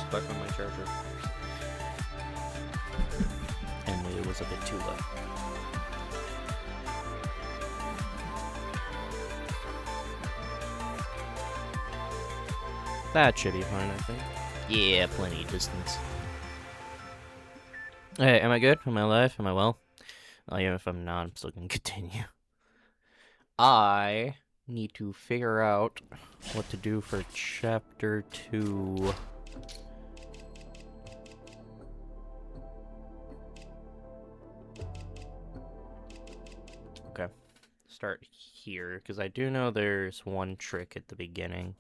stuck on my charger. And it was a bit too low. That should be fine, I think. Yeah, plenty of distance. Hey, am I good? Am I alive? Am I well? Even if I'm not, I'm still gonna continue. I need to figure out what to do for chapter 2. Okay. Start here, because I do know there's one trick at the beginning.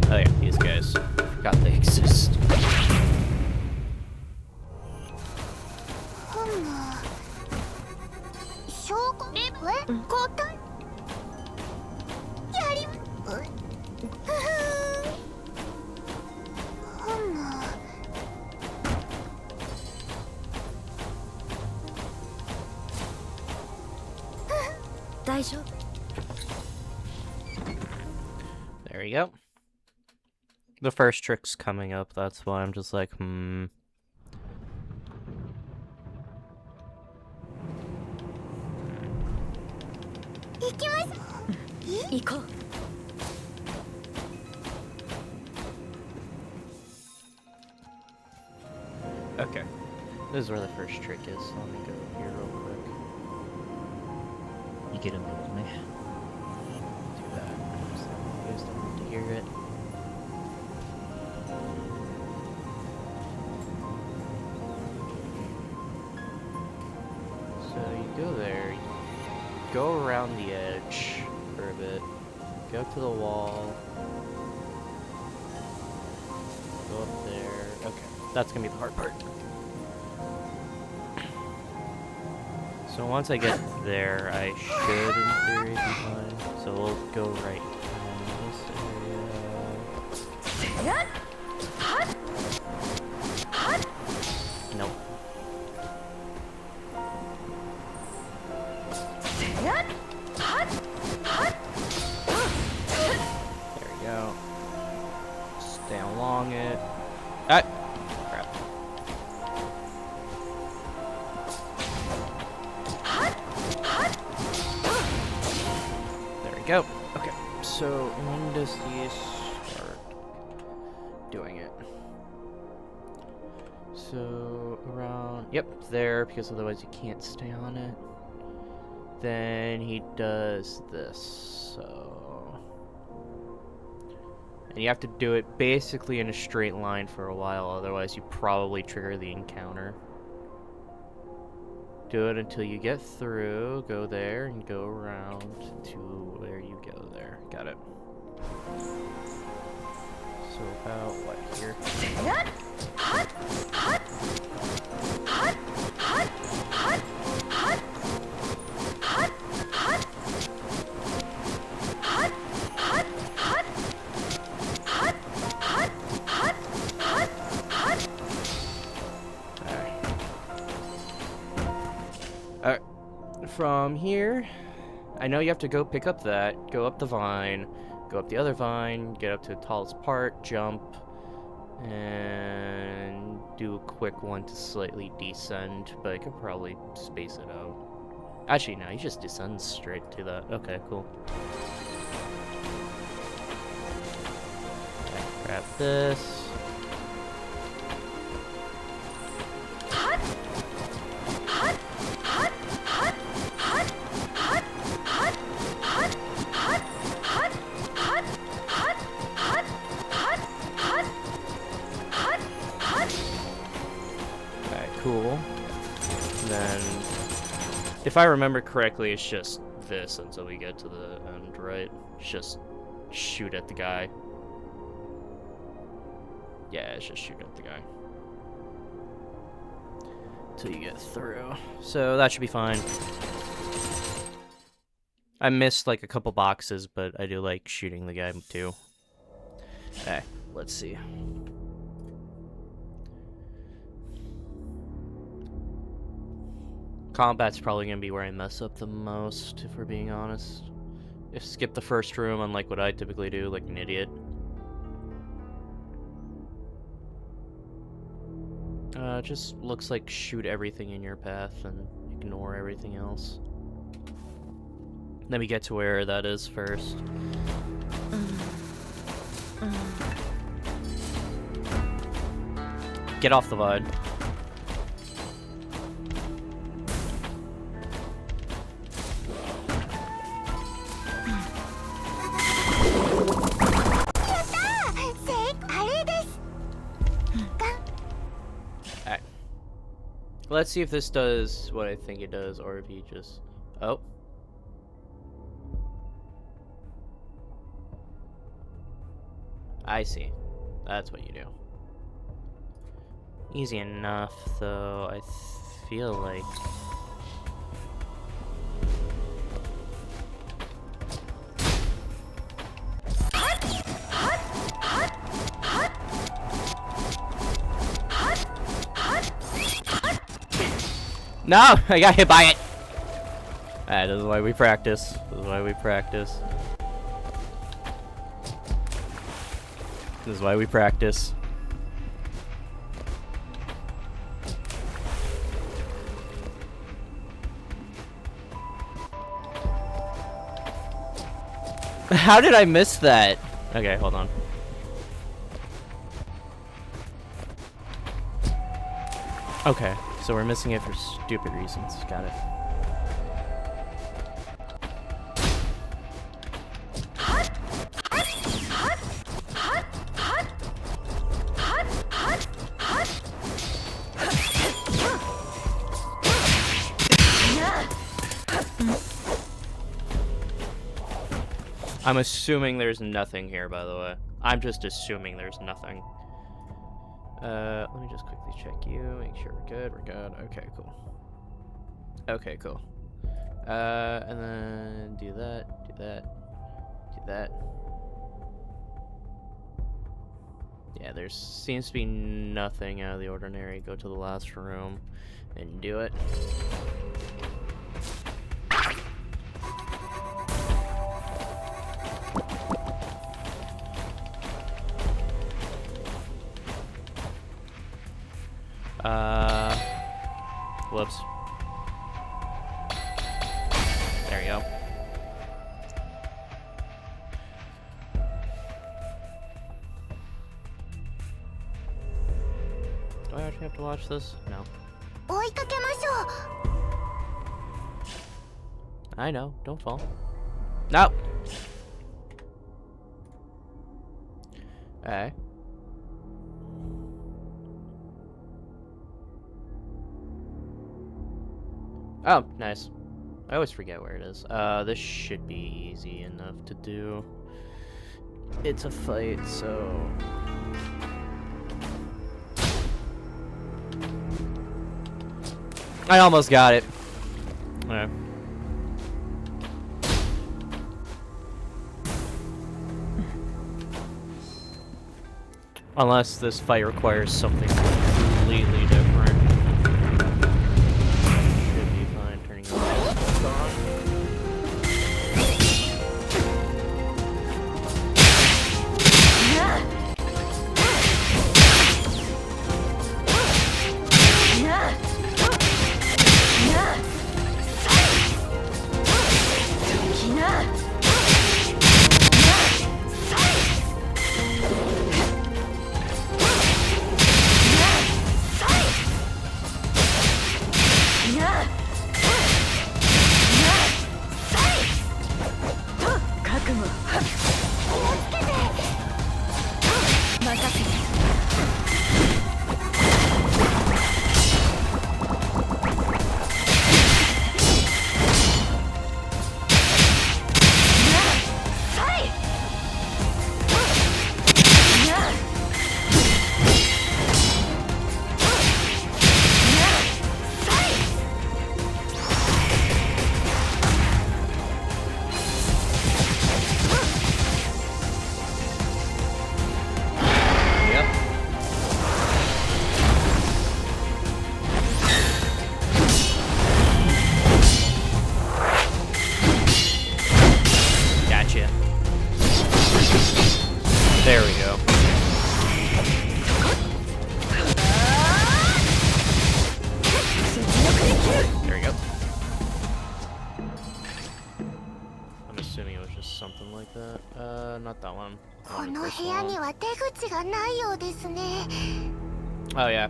Oh yeah, these guys. Forgot they exist. There you go. The first trick's coming up, that's why I'm just like, Okay. This is where the first trick is, so let me go here real quick. You get him with me. Do that. So you guys don't need to hear it. So you go there, you go around the edge for a bit, go to the wall, go up there. Okay, that's gonna be the hard part. So once I get there, I should, in theory, be fine. So we'll go right in this area. Nope. There we go. Stay along it. Ah! Crap. There we go. Okay, so when does he start doing it? So around, yep, there, because otherwise you can't stay on it. Then he does this, so... And you have to do it basically in a straight line for a while, otherwise you probably trigger the encounter. Do it until you get through, go there, and go around to where you go there. Got it. So about, what, here? From here, I know you have to go pick up that, go up the vine, go up the other vine, get up to the tallest part, jump, and do a quick one to slightly descend, but I could probably space it out. Actually, no, you just descend straight to that. Okay, cool. Okay, grab this. Cool. And then, if I remember correctly, it's just this until we get to the end, right? It's just shoot at the guy. Yeah, it's just shoot at the guy. Till you get through. So that should be fine. I missed like a couple boxes, but I do like shooting the guy too. Okay, let's see. Combat's probably gonna be where I mess up the most, if we're being honest. If skip the first room, unlike what I typically do, like an idiot. Just looks like shoot everything in your path and ignore everything else. Let me get to where that is first. Get off the VOD. Alright. Let's see if this does what I think it does, or if he just... Oh. I see. That's what you do. Easy enough, though, I feel like... No! I got hit by it! Alright, this is why we practice. This is why we practice. This is why we practice. How did I miss that? Okay, hold on. Okay, so we're missing it for stupid reasons. Got it. I'm assuming there's nothing here, by the way. I'm just assuming there's nothing. Let me just quickly check you, make sure we're good, Okay, cool. Okay, cool. And then do that, do that, do that. Yeah, there seems to be nothing out of the ordinary. Go to the last room and do it. Whoops. There you go. Do I actually have to watch this? No. I know, don't fall. No! Alright. Oh, nice. I always forget where it is. This should be easy enough to do. It's a fight, so... I almost got it. Okay. Unless this fight requires something completely different. this one. Oh yeah.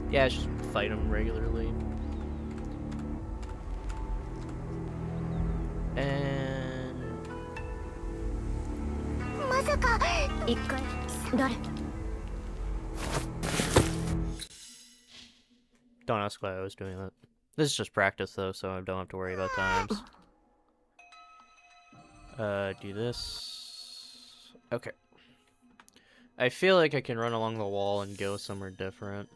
Yeah, just fight him regularly. And don't ask why I was doing that. This is just practice though, so I don't have to worry about times. Do this. Okay. I feel like I can run along the wall and go somewhere different.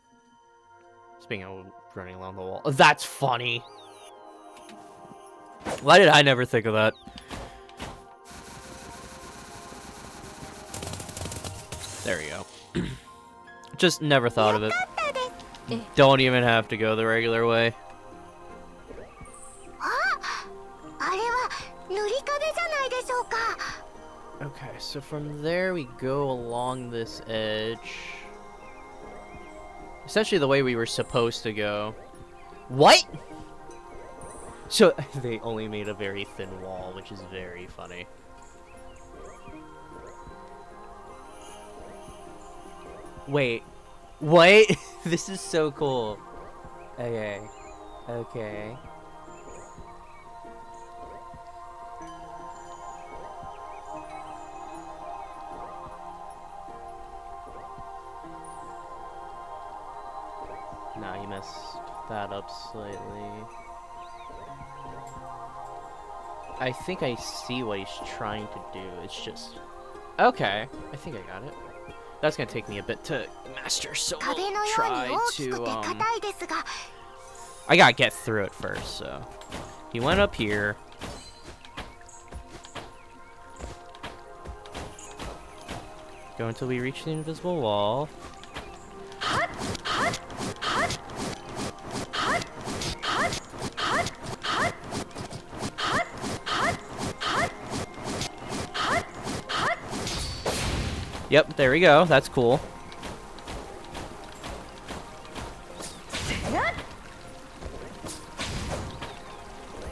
Speaking of running along the wall. That's funny! Why did I never think of that? There we go. Just never thought of it. Don't even have to go the regular way. Okay, so from there we go along this edge. Essentially the way we were supposed to go. What? So they only made a very thin wall, which is very funny. Wait. What? This is so cool. Okay. Okay. Nah, you messed that up slightly. I think I see what he's trying to do. It's just... Okay. I think I got it. That's gonna take me a bit to master, so we'll try to, I gotta get through it first, so... He went up here. Go until we reach the invisible wall. Yep, there we go. That's cool.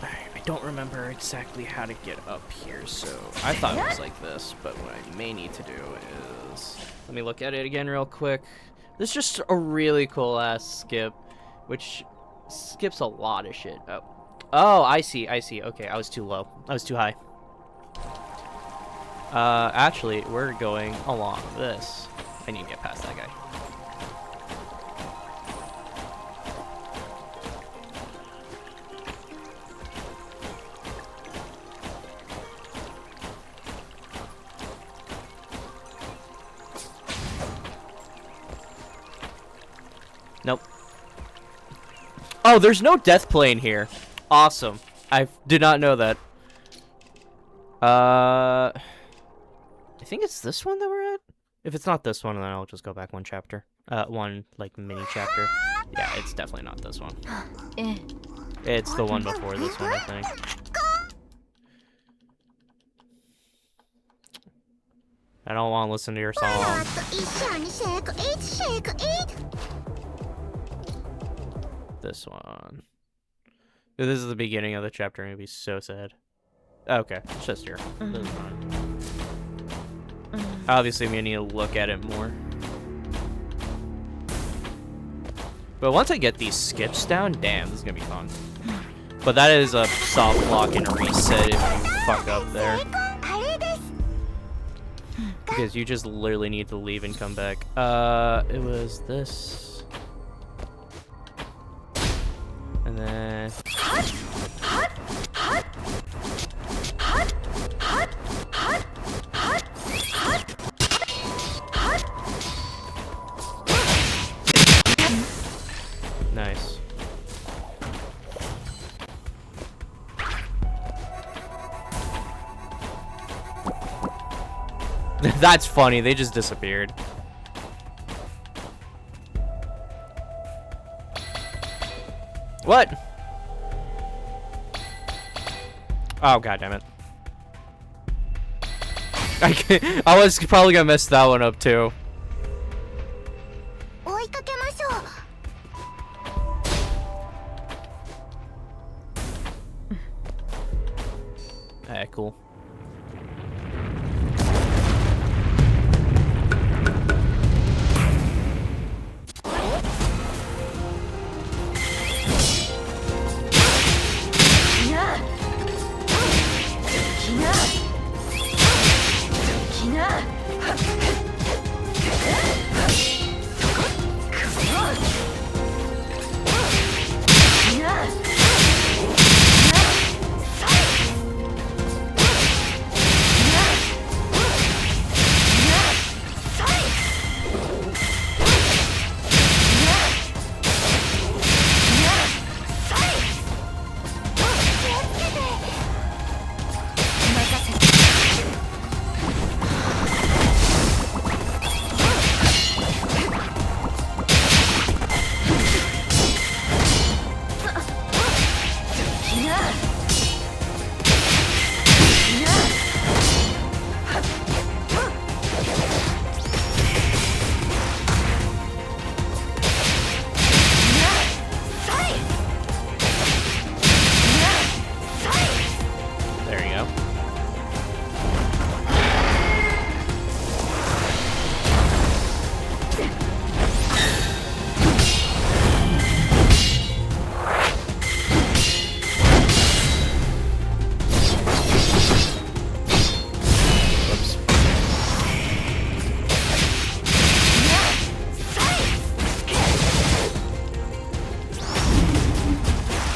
I don't remember exactly how to get up here, so I thought it was like this, but what I may need to do is... Let me look at it again real quick. This is just a really cool-ass skip, which skips a lot of shit. Oh, I see, I see. Okay, I was too low. I was too high. Actually, we're going along this. I need to get past that guy. Nope. Oh, there's no death plane here. Awesome. I did not know that. I think it's this one that we're at. If it's not this one, then I'll just go back one chapter. One, like, mini chapter. Yeah, it's definitely not this one. It's the one before this one, I think. I don't want to listen to your song. This one. This is the beginning of the chapter. I'm gonna be so sad. Okay, it's just here. This is fine. Obviously, we need to look at it more. But once I get these skips down, damn, this is gonna be fun. But that is a soft block and a reset if you fuck up there. Because you just literally need to leave and come back. It was this. And then... Nice. That's funny, they just disappeared. What? Oh, god damn it. I was probably gonna mess that one up too. Alright, cool.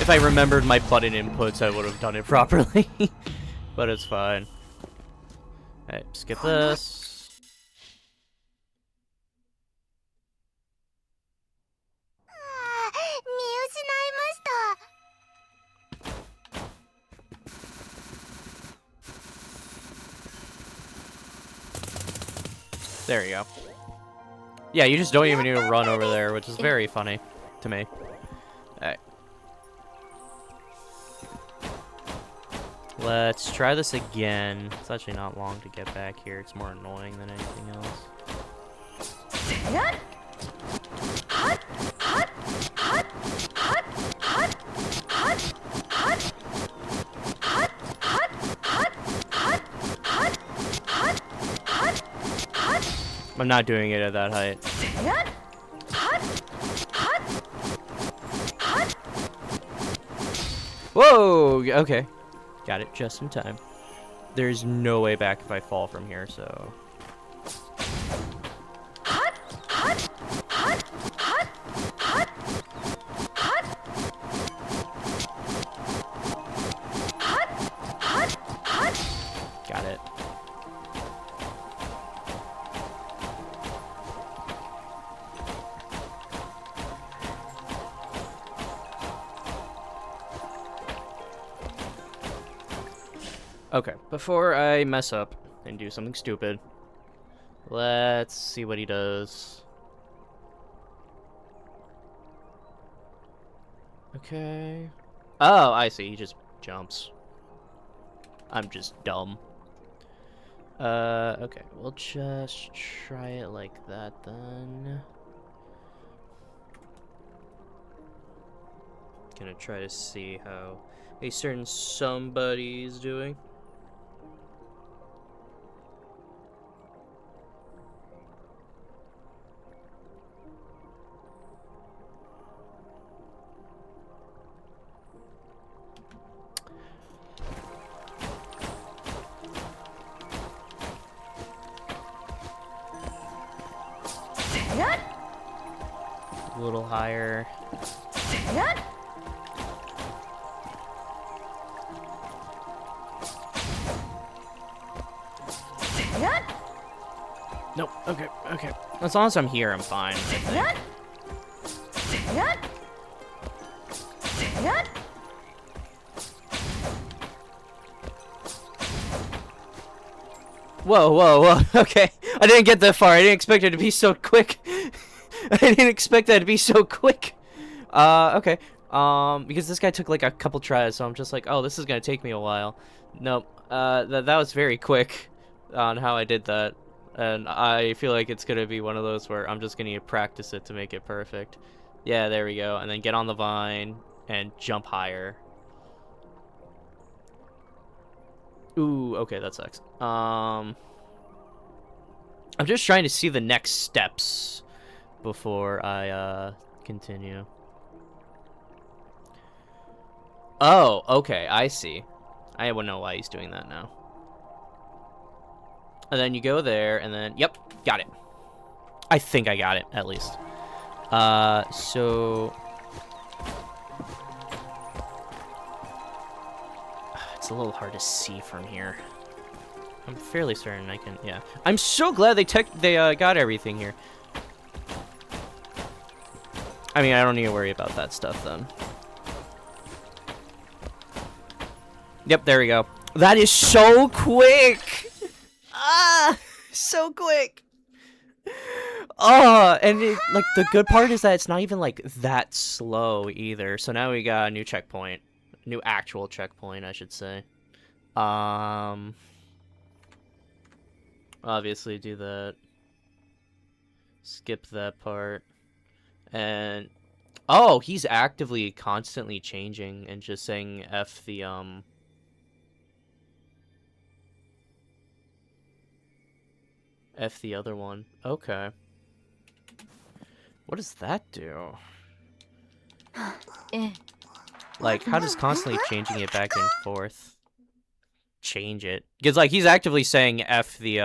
If I remembered my button inputs, I would have done it properly. But it's fine. Alright, skip this. There you go. Yeah, you just don't even need to run over there, which is very funny to me. Alright. Let's try this again. It's actually not long to get back here. It's more annoying than anything else. I'm not doing it at that height. Whoa! Okay. Got it just in time. There's no way back if I fall from here, so... Got it. Okay, before I mess up and do something stupid, let's see what he does. Okay. Oh, I see. He just jumps. I'm just dumb. Okay. We'll just try it like that then. Gonna try to see how a certain somebody's doing. A little higher. Nope. Okay. Okay. As long as I'm here, I'm fine. I think. Whoa, whoa, whoa. Okay. I didn't get that far. I didn't expect it to be so quick. I didn't expect that to be so quick. Okay. Because this guy took like a couple tries, so I'm just like, oh, this is gonna take me a while. Nope. That was very quick on how I did that. And I feel like it's gonna be one of those where I'm just gonna practice it to make it perfect. Yeah, there we go. And then get on the vine and jump higher. Ooh, okay, that sucks. I'm just trying to see the next steps before I continue. Oh, okay, I see. I wouldn't know why he's doing that now. And then you go there, and then, yep, got it. I think I got it, at least. So... It's a little hard to see from here. I'm fairly certain I can, yeah. I'm so glad they got everything here. I mean, I don't need to worry about that stuff, then. Yep, there we go. That is so quick! Ah, so quick. Oh, and like the good part is that it's not even like that slow either. So now we got a new checkpoint, new actual checkpoint, I should say. Obviously do that. Skip that part. And oh, he's actively constantly changing and just saying F the F the other one. Okay. What does that do? Like, how does constantly changing it back and forth change it? Because, like, he's actively saying F the,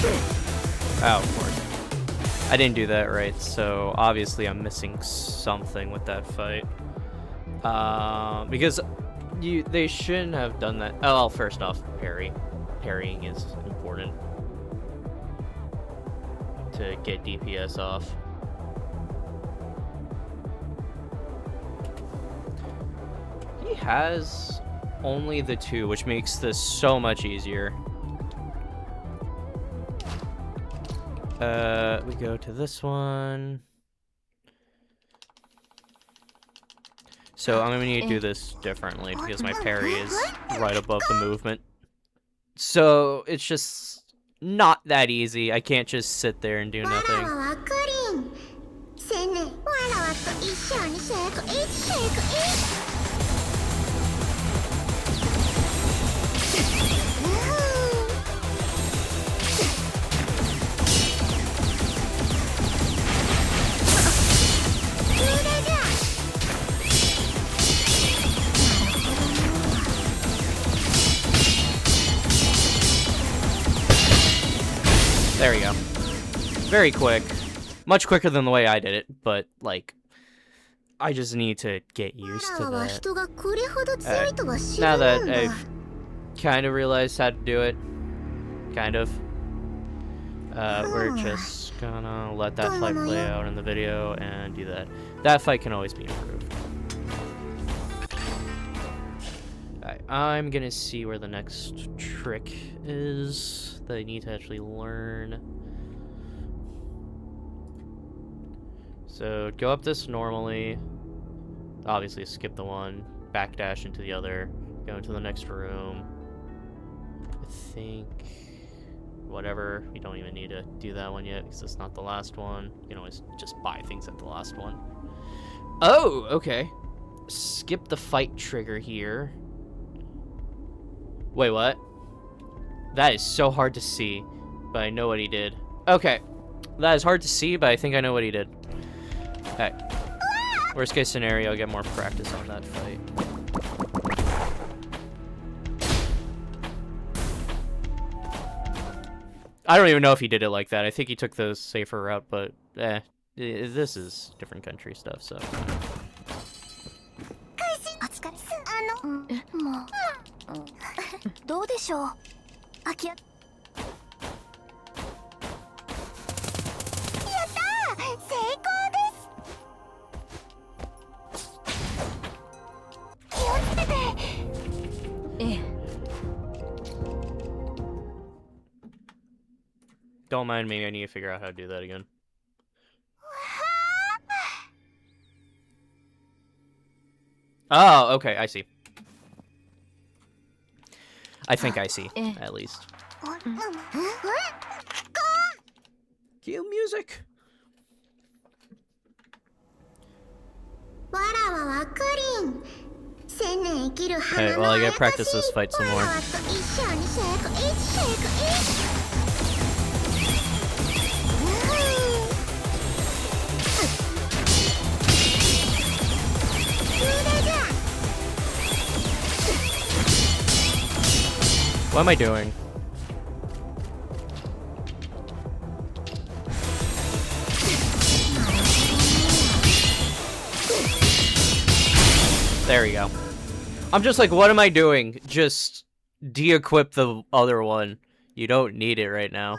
Oh, of course. I didn't do that right, so obviously I'm missing something with that fight. Because they shouldn't have done that. Oh, well, first off, parrying is important to get DPS off. He has only the 2, which makes this so much easier. We go to this one. So I'm gonna need to do this differently because my parry is right above the movement. So it's just not that easy. I can't just sit there and do nothing. There we go. Very quick. Much quicker than the way I did it, but, like, I just need to get used to that. Now that I've kind of realized how to do it, kind of, we're just gonna let that fight play out in the video and do that. That fight can always be improved. Alright, I'm gonna see where the next trick is that I need to actually learn. So go up this normally, obviously skip the one, backdash into the other, go into the next room. I think whatever, you don't even need to do that one yet because it's not the last one. You can always just buy things at the last one. Oh, okay. Skip the fight trigger here. Wait, what? That is so hard to see, but I know what he did. Okay, that is hard to see, but I think I know what he did. Okay. Worst case scenario, get more practice on that fight. I don't even know if he did it like that. I think he took the safer route, but this is different country stuff, so. Don't mind me, I need to figure out how to do that again. Oh, okay, I see. I think I see, at least. Cue music. Alright, well, I gotta practice this fight some more. What am I doing? There we go. I'm just like, what am I doing? Just de-equip the other one. You don't need it right now.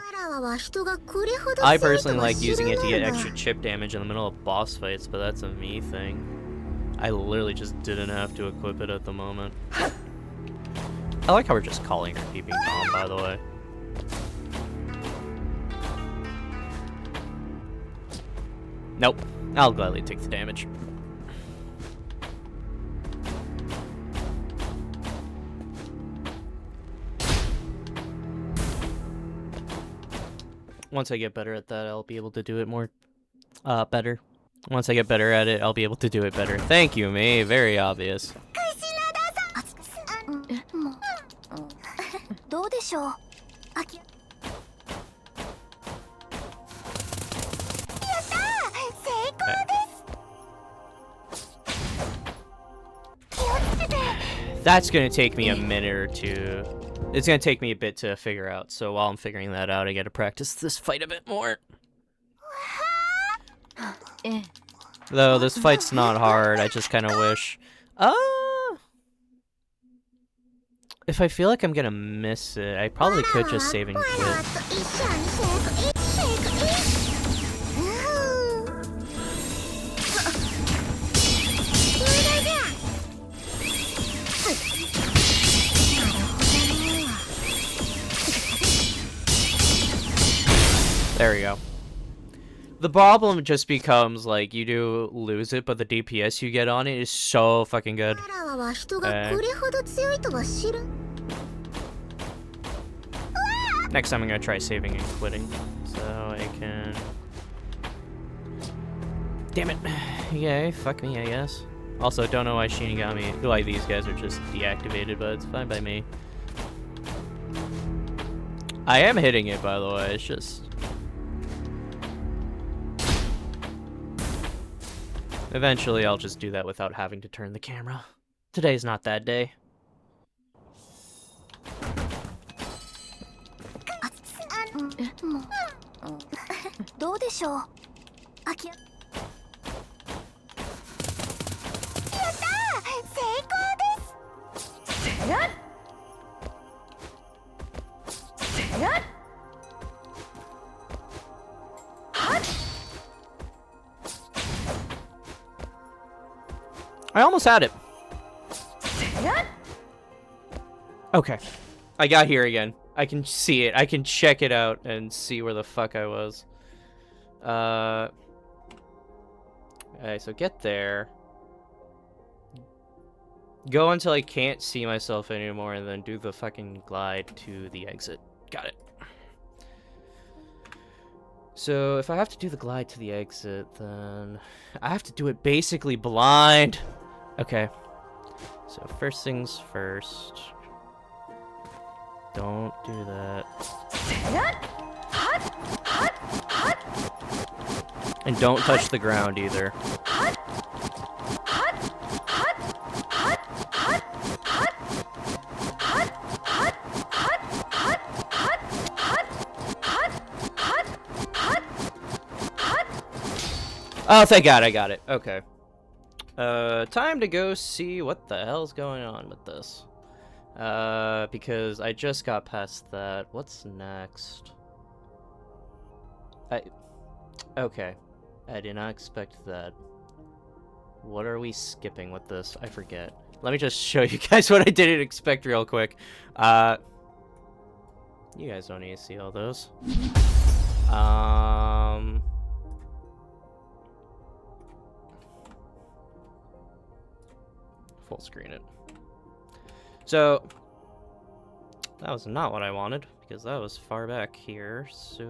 I personally like using it to get extra chip damage in the middle of boss fights, but that's a me thing. I literally just didn't have to equip it at the moment. I like how we're just calling her Peeping Tom, by the way. Nope. I'll gladly take the damage. Once I get better at that, I'll be able to do it more better. Once I get better at it, I'll be able to do it better. Thank you, May. Very obvious. That's gonna take me a minute or two. It's gonna take me a bit to figure out, so while I'm figuring that out, I gotta practice this fight a bit more. Though this fight's not hard, I just kind of wish. If I feel like I'm gonna miss it, I probably could just save and quit. There we go. The problem just becomes, like, you do lose it, but the DPS you get on it is so fucking good. Next time I'm gonna try saving and quitting, so I can... Damn it. Yay, fuck me, I guess. Also, don't know why Shinigami, why these guys are just deactivated, but it's fine by me. I am hitting it, by the way, it's just... Eventually, I'll just do that without having to turn the camera. Today's not that day. I almost had it. Okay. I got here again. I can see it. I can check it out and see where the fuck I was. Alright, so get there. Go until I can't see myself anymore, and then do the fucking glide to the exit. Got it. So, if I have to do the glide to the exit, then I have to do it basically blind. Okay. So, first things first. Don't do that. And don't touch the ground either. Oh, thank God I got it. Okay. Time to go see what the hell's going on with this. Because I just got past that. What's next? Okay. I did not expect that. What are we skipping with this? I forget. Let me just show you guys what I didn't expect real quick. You guys don't need to see all those. Full screen it. So, that was not what I wanted, because that was far back here. So,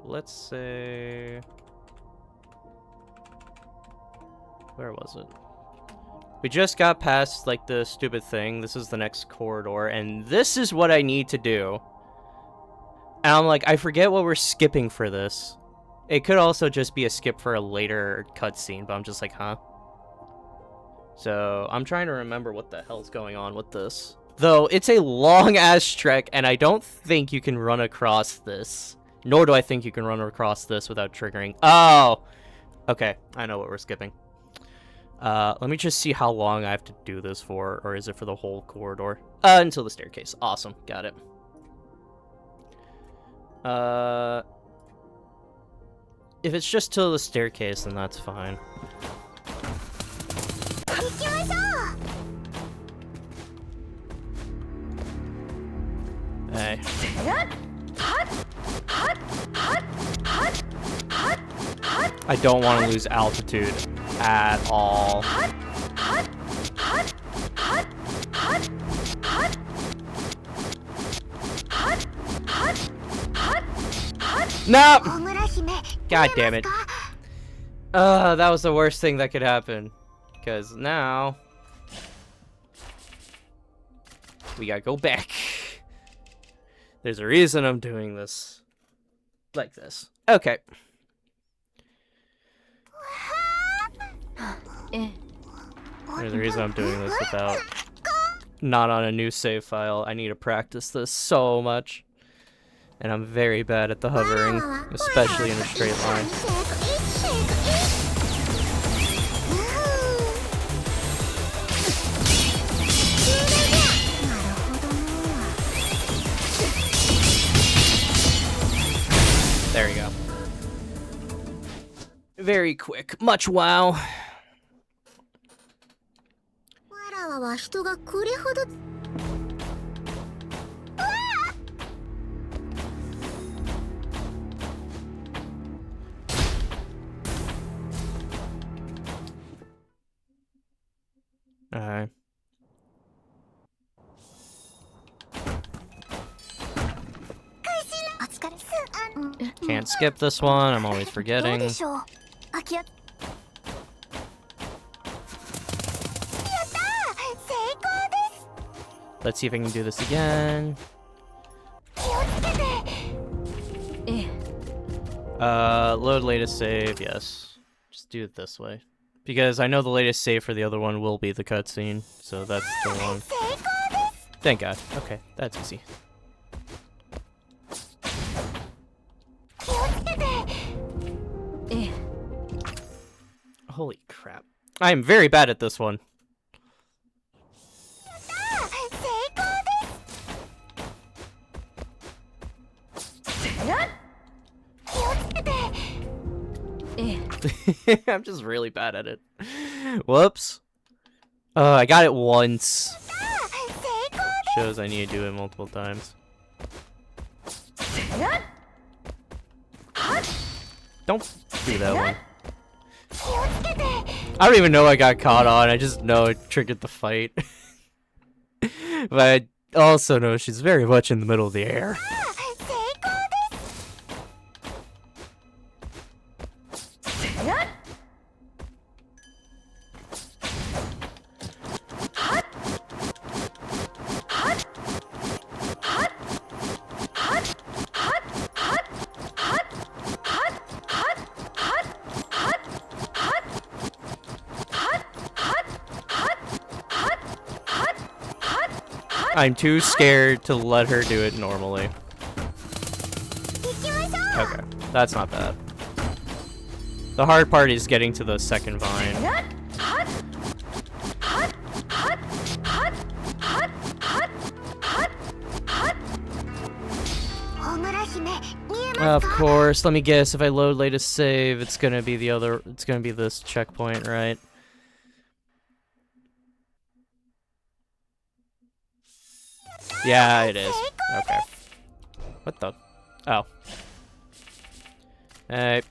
let's say... Where was it? We just got past, like, the stupid thing. This is the next corridor, and this is what I need to do. And I'm like, I forget what we're skipping for this. It could also just be a skip for a later cutscene, but I'm just like, huh? So, I'm trying to remember what the hell's going on with this. Though, it's a long-ass trek, and I don't think you can run across this. Nor do I think you can run across this without triggering. Oh! Okay, I know what we're skipping. Let me just see how long I have to do this for, or is it for the whole corridor? Until the staircase. Awesome, got it. If it's just till the staircase, then that's fine. Hey. I don't want to lose altitude at all. No! God damn it. That was the worst thing that could happen. Because now... we gotta go back. There's a reason I'm doing this. Like this. Okay. There's a reason I'm doing this without not on a new save file. I need to practice this so much. And I'm very bad at the hovering, especially in a straight line. There you go. Very quick. Much wow. Alright. Can't skip this one, I'm always forgetting. Let's see if I can do this again. Load latest save, yes. Just do it this way. Because I know the latest save for the other one will be the cutscene, so that's the one. Thank God. Okay, that's easy. Holy crap. I am very bad at this one. I'm just really bad at it. Whoops. I got it once. Shows I need to do it multiple times. Don't do that one. I don't even know I got caught on. I just know it triggered the fight. But I also know she's very much in the middle of the air. I'm too scared to let her do it normally. Okay, that's not bad. The hard part is getting to the second vine. Of course, let me guess, if I load latest save, it's gonna be this checkpoint, right? Yeah, it is. Okay. What the? Oh.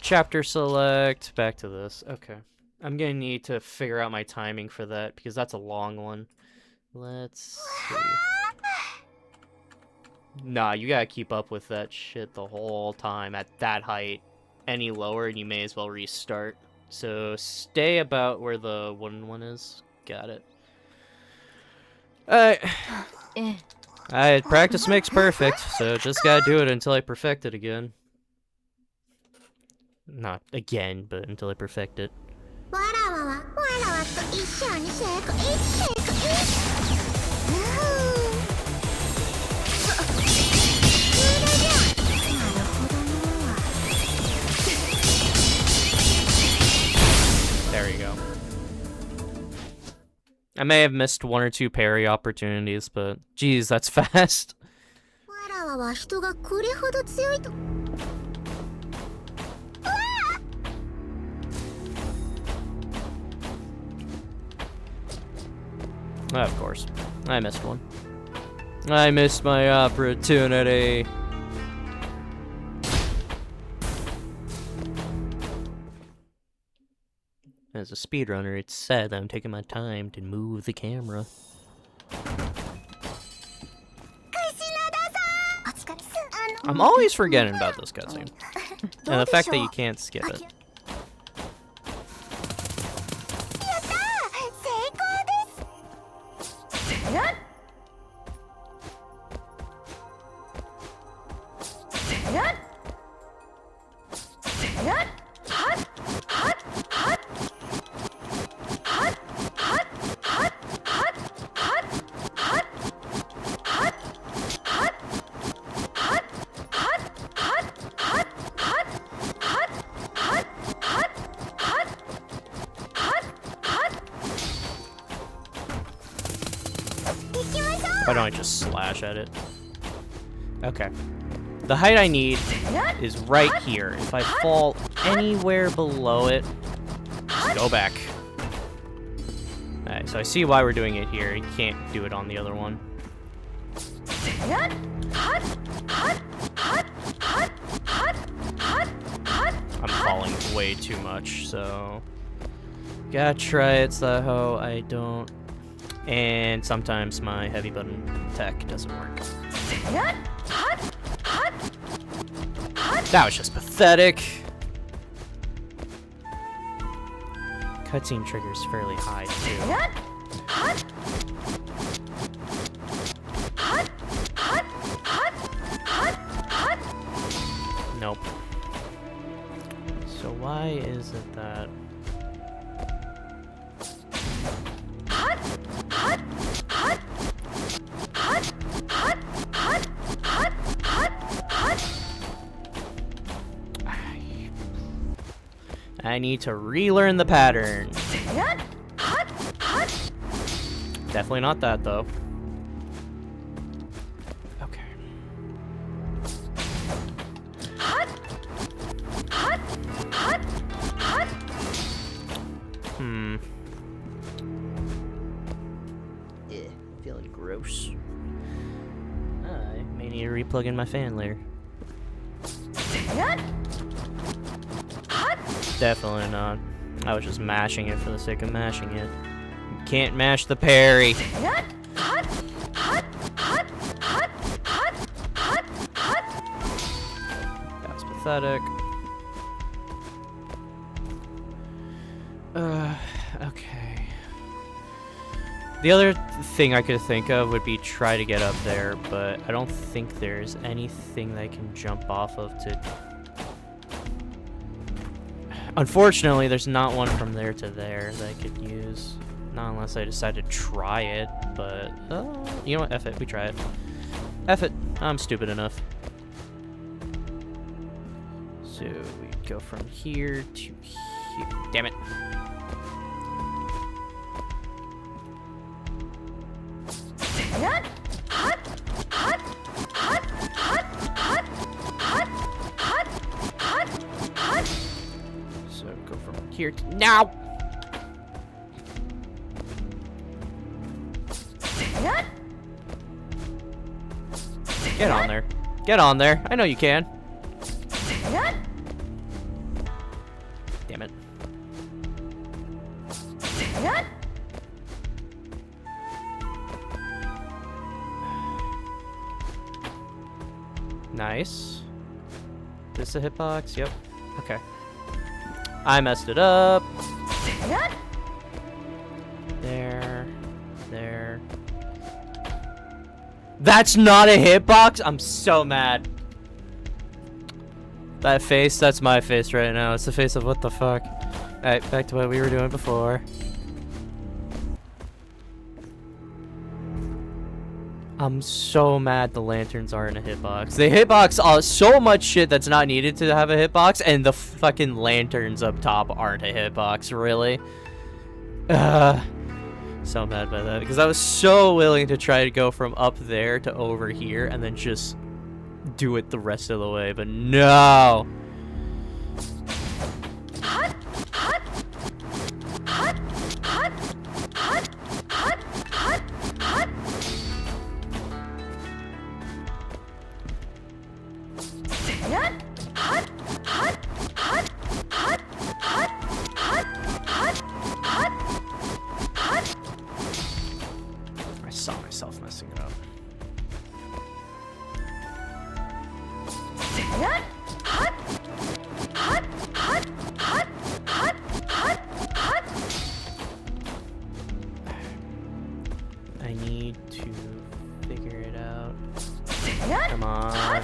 Chapter select. Back to this. Okay. I'm gonna need to figure out my timing for that, because that's a long one. Let's see. Nah, you gotta keep up with that shit the whole time at that height. Any lower, and you may as well restart. So stay about where the wooden one is. Got it. Practice makes perfect, so just gotta do it until I perfect it again. Not again, but until I perfect it. There you go. I may have missed one or two parry opportunities, but geez, that's fast. Of course. I missed one. I missed my opportunity. As a speedrunner, it's sad that I'm taking my time to move the camera. I'm always forgetting about this cutscene. And the fact that you can't skip it. Why don't I just slash at it? Okay. The height I need is right here. If I fall anywhere below it, just go back. Alright, so I see why we're doing it here. You can't do it on the other one. I'm falling way too much, so... Gotta try it, so I don't... And sometimes my heavy button attack doesn't work. That was just pathetic. Cutscene trigger's fairly high, too. Nope. So why is it that... I need to relearn the pattern. Definitely not that, though. Okay. Feeling gross. I may need to replug in my fan later. Definitely not. I was just mashing it for the sake of mashing it. You can't mash the parry. That's pathetic. Okay. The other thing I could think of would be try to get up there, but I don't think there's anything that I can jump off of to... Unfortunately, there's not one from there to there that I could use. Not unless I decide to try it, but... you know what? F it. We try it. F it. I'm stupid enough. So, we go from here to here. Damn it. So, go from here to... Now! Get on there. Get on there. I know you can. Damn it. Nice. This a hitbox? Yep. Okay. I messed it up. There. There. That's not a hitbox? I'm so mad. That face, that's my face right now. It's the face of what the fuck. Alright, back to what we were doing before. I'm so mad the lanterns aren't a hitbox. They hitbox so much shit that's not needed to have a hitbox, and the fucking lanterns up top aren't a hitbox, really? So mad by that, because I was so willing to try to go from up there to over here, and then just do it the rest of the way, but no! I saw myself messing it up. I need to figure it out. Come on.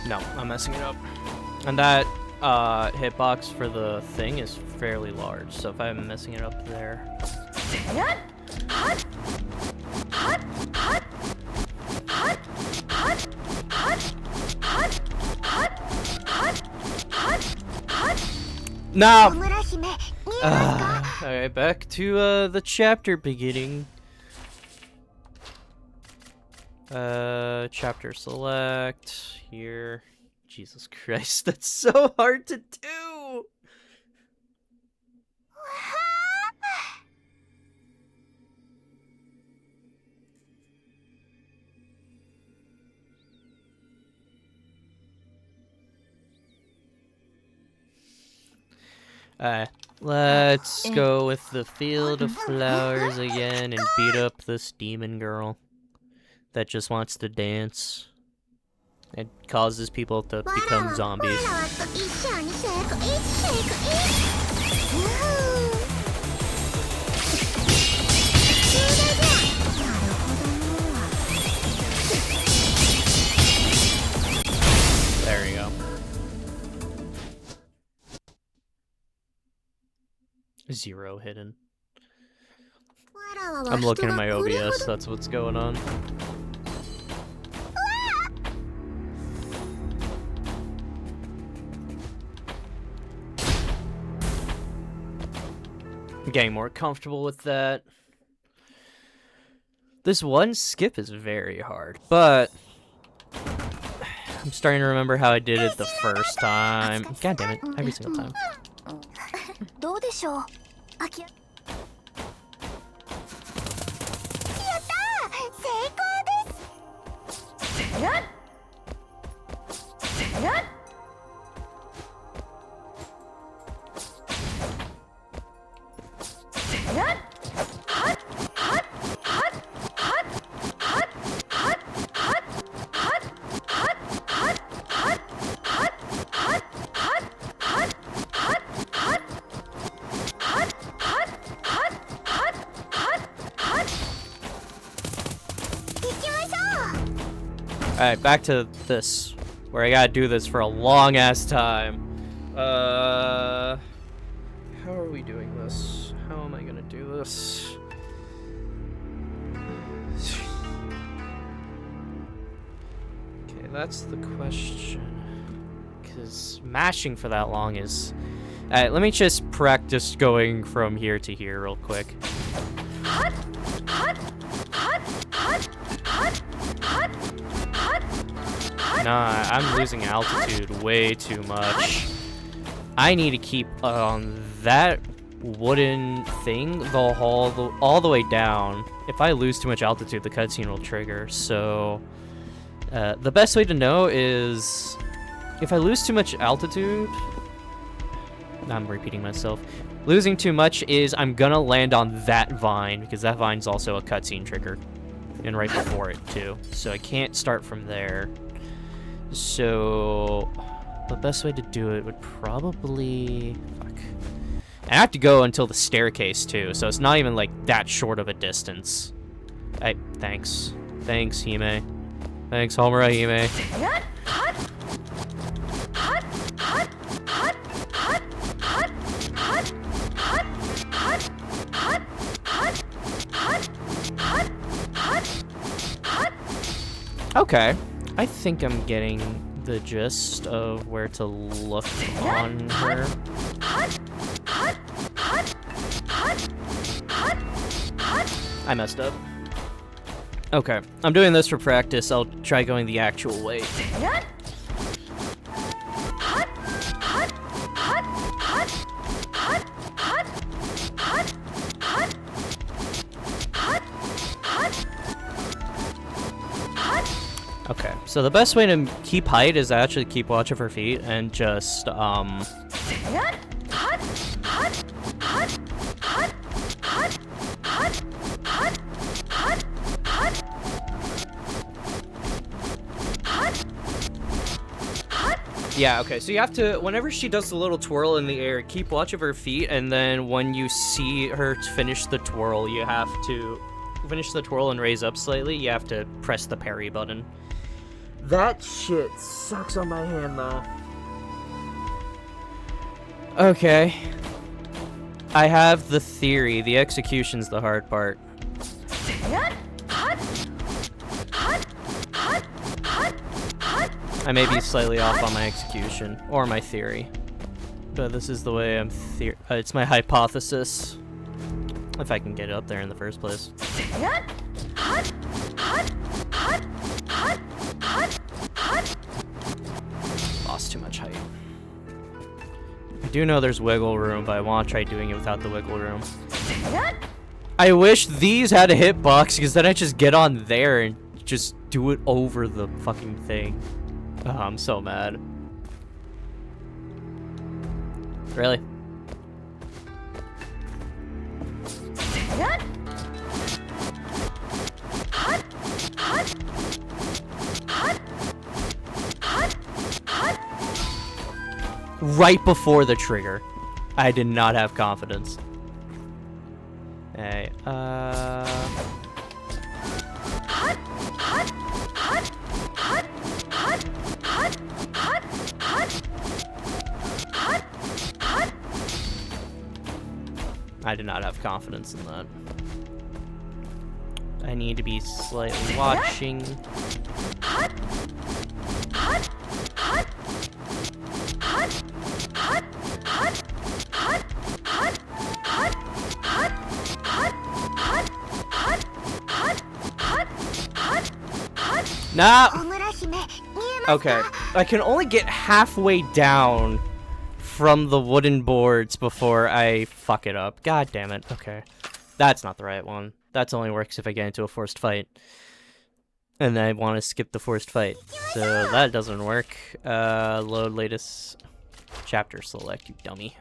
No, I'm messing it up. And that hitbox for the thing is fairly large, so if I'm messing it up there... No! Alright, back to the chapter beginning. Chapter select here. Jesus Christ, that's so hard to do! Alright, let's go with the Field of Flowers again and beat up this demon girl that just wants to dance. It causes people to become zombies. There you go. Zero hidden. I'm looking at my OBS, that's what's going on. I'm getting more comfortable with that. This one skip is very hard, but I'm starting to remember how I did it the first time. God damn it, every single time. Alright, back to this, where I gotta do this for a long ass time. How are we doing this? How am I gonna do this? Okay, that's the question. Because mashing for that long is... Alright, let me just practice going from here to here real quick. Nah, I'm losing altitude way too much. I need to keep on that wooden thing all the way down. If I lose too much altitude, the cutscene will trigger. So the best way to know is if I lose too much altitude. I'm repeating myself. Losing too much is I'm gonna land on that vine because that vine's also a cutscene trigger, and right before it too. So I can't start from there. So the best way to do it would probably... Fuck. I have to go until the staircase too, so it's not even like that short of a distance. Thanks. Thanks, Hime. Thanks, Homura Hime. Okay. I think I'm getting the gist of where to look on her. I messed up. Okay, I'm doing this for practice. I'll try going the actual way. Okay, so the best way to keep height is actually keep watch of her feet and just, yeah, okay, so you have to, whenever she does the little twirl in the air, keep watch of her feet, and then when you see her finish the twirl, you have to finish the twirl and raise up slightly, you have to press the parry button. That shit sucks on my hand, though. Okay. I have the theory. The execution's the hard part. I may be slightly off on my execution, or my theory. But this is the way I'm it's my hypothesis. If I can get it up there in the first place. Lost too much height. I do know there's wiggle room, but I want to try doing it without the wiggle room. I wish these had a hitbox, because then I just get on there and just do it over the fucking thing. Oh, I'm so mad. Really? Right before the trigger. I did not have confidence. Hey, I did not have confidence in that. I need to be slightly watching. Nah. Okay, I can only get halfway down from the wooden boards before I fuck it up. God damn it. Okay. That's not the right one. That only works if I get into a forced fight. And then I want to skip the forced fight. So that doesn't work. Load latest chapter select, you dummy.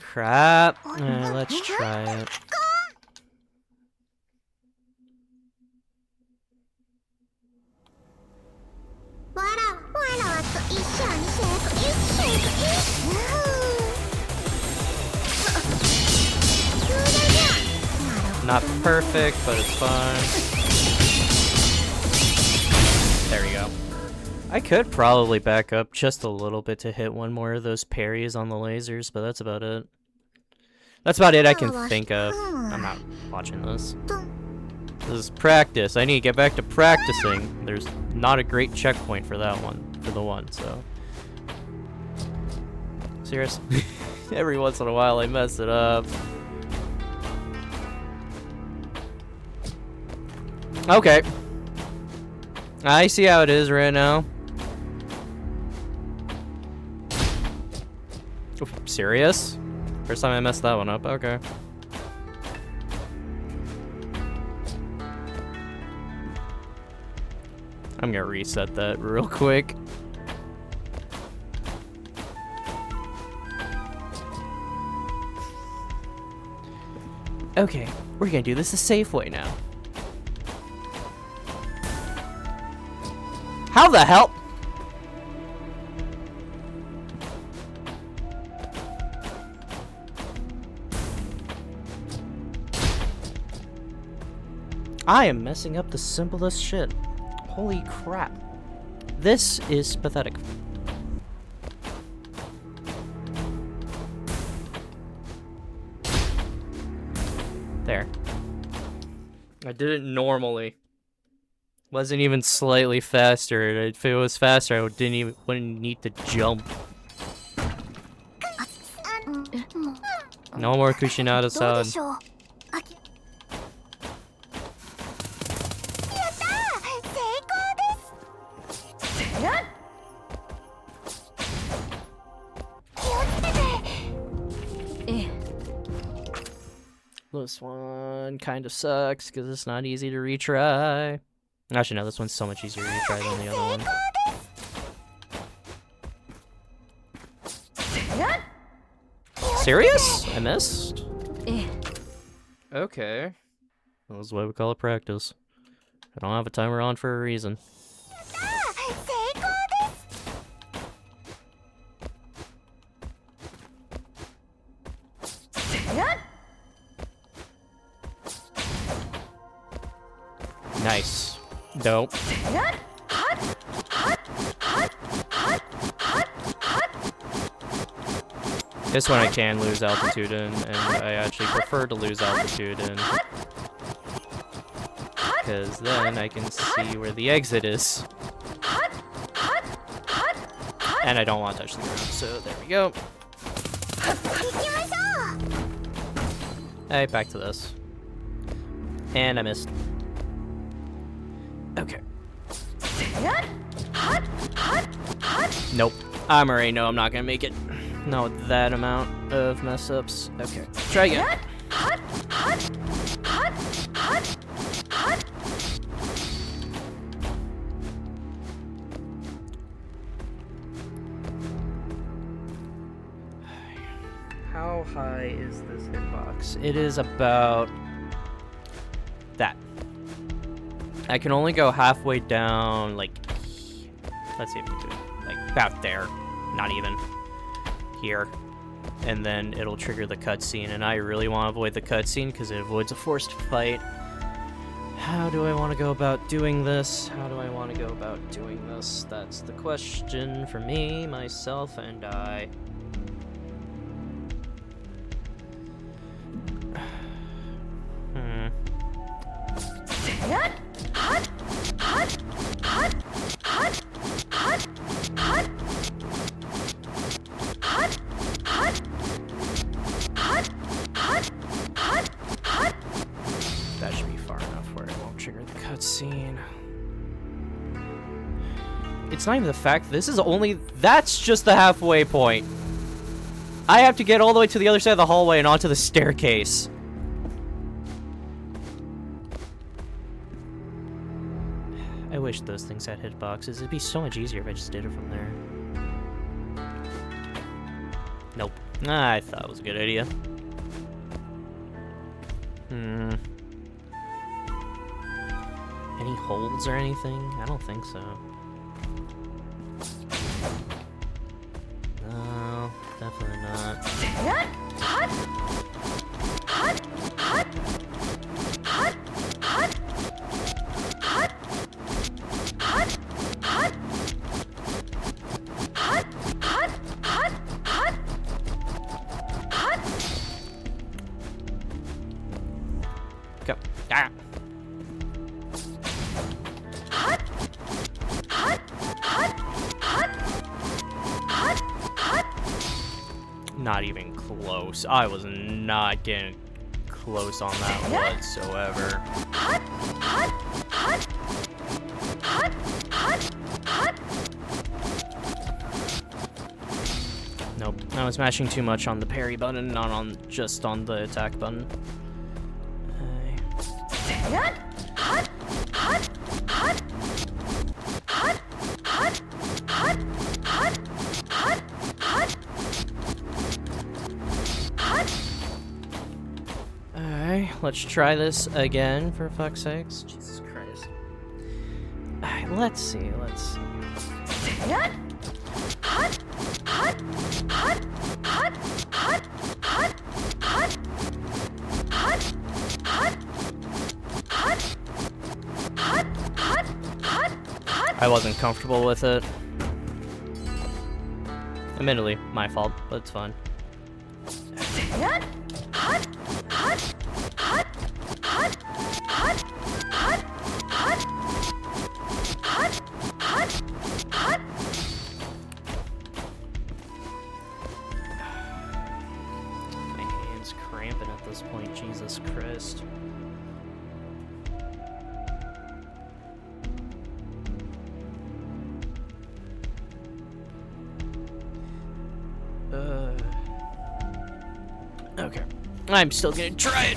Crap. Let's try it. Not perfect, but it's fine. There we go. I could probably back up just a little bit to hit one more of those parries on the lasers, but that's about it. That's about it I can think of. I'm not watching this. This is practice. I need to get back to practicing. There's not a great checkpoint for that one, for the one, so. Serious? Every once in a while I mess it up. Okay. I see how it is right now. Oof, serious? First time I messed that one up, okay. I'm gonna reset that real quick. Okay, we're gonna do this the safe way now. How the hell? I am messing up the simplest shit. Holy crap. This is pathetic. There. I did it normally. Wasn't even slightly faster. If it was faster, I wouldn't need to jump. No more Kushinada-san. This one kind of sucks because it's not easy to retry. Actually, no, this one's so much easier to retry than the other one. Serious? I missed? Okay. Well, that's why we call it practice. I don't have a timer on for a reason. Nice. Dope. This one I can lose altitude in, and I actually prefer to lose altitude in. Because then I can see where the exit is. And I don't want to touch the ground, so there we go. Hey, back to this. And I missed. Okay. Nope. I already know I'm not gonna make it. Not with that amount of mess-ups. Okay, try again. How high is this hitbox? It is about that. I can only go halfway down, like, let's see if we can do it. Like, about there. Not even. Here. And then it'll trigger the cutscene, and I really want to avoid the cutscene because it avoids a forced fight. How do I want to go about doing this? How do I want to go about doing this? That's the question for me, myself, and I. That should be far enough where it won't trigger the cutscene. It's not even the fact this is only... That's just the halfway point. I have to get all the way to the other side of the hallway and onto the staircase. I wish those things had hitboxes. It'd be so much easier if I just did it from there. Nope. I thought it was a good idea. Any holds or anything? I don't think so. No, definitely not. Go. Ah. Not even close. I was not getting close on that whatsoever. Nope. I was mashing too much on the parry button, not on just on the attack button. Alright, let's try this again, for fuck's sakes. Jesus Christ. Alright, let's see. I wasn't comfortable with it. Admittedly, my fault, but it's fine. My hand's cramping at this point, Jesus Christ. Okay. I'm still gonna try it.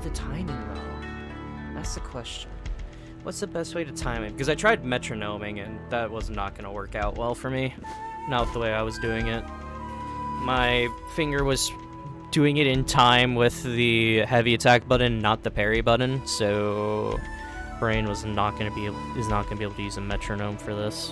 to time it, though? That's the question. What's the best way to time it? Because I tried metronoming, and that was not going to work out well for me. Not the way I was doing it. My finger was doing it in time with the heavy attack button, not the parry button, so brain was not going to be able to use a metronome for this.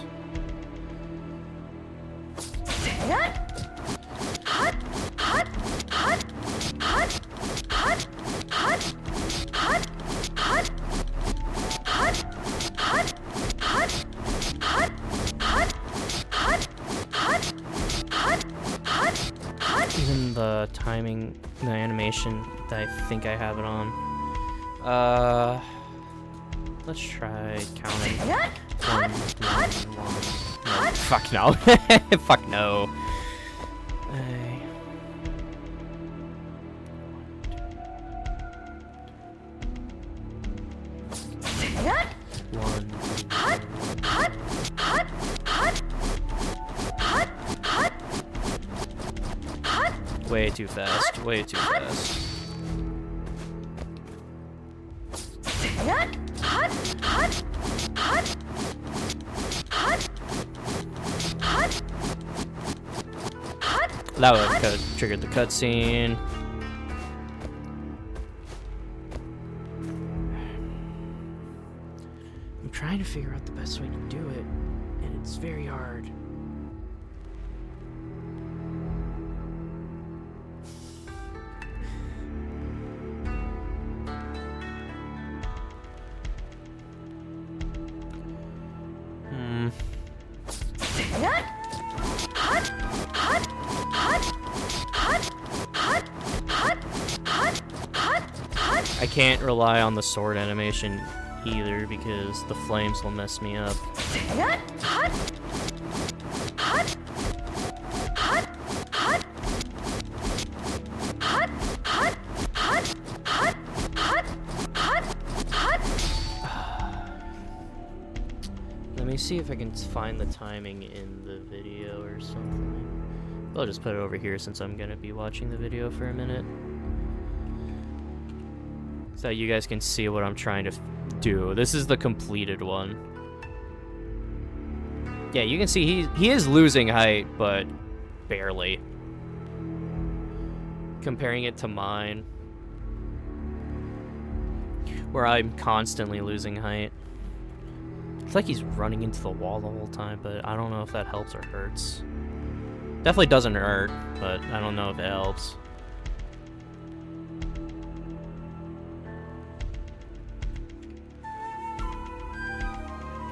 Even the timing, the animation that I think I have it on. Let's try counting. One. No, fuck no. Fuck no. Way too fast. Way too fast. That would have triggered the cutscene. I'm trying to figure out the best way to do it, and it's very hard. I can't rely on the sword animation either because the flames will mess me up. Let me see if I can find the timing in the video or something. I'll just put it over here since I'm gonna be watching the video for a minute. So you guys can see what I'm trying to do. This is the completed one. Yeah, you can see he is losing height, but barely. Comparing it to mine, where I'm constantly losing height. It's like he's running into the wall the whole time, but I don't know if that helps or hurts. Definitely doesn't hurt, but I don't know if it helps.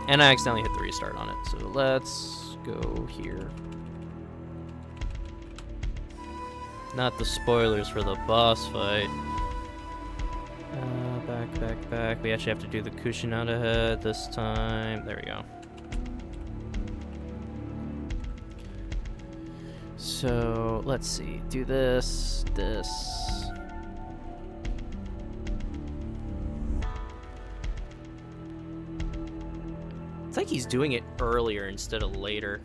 And I accidentally hit the restart on it, so let's go here. Not the spoilers for the boss fight. Back. We actually have to do the Kushinada head this time. There we go. So, let's see. Do this. It's like he's doing it earlier instead of later.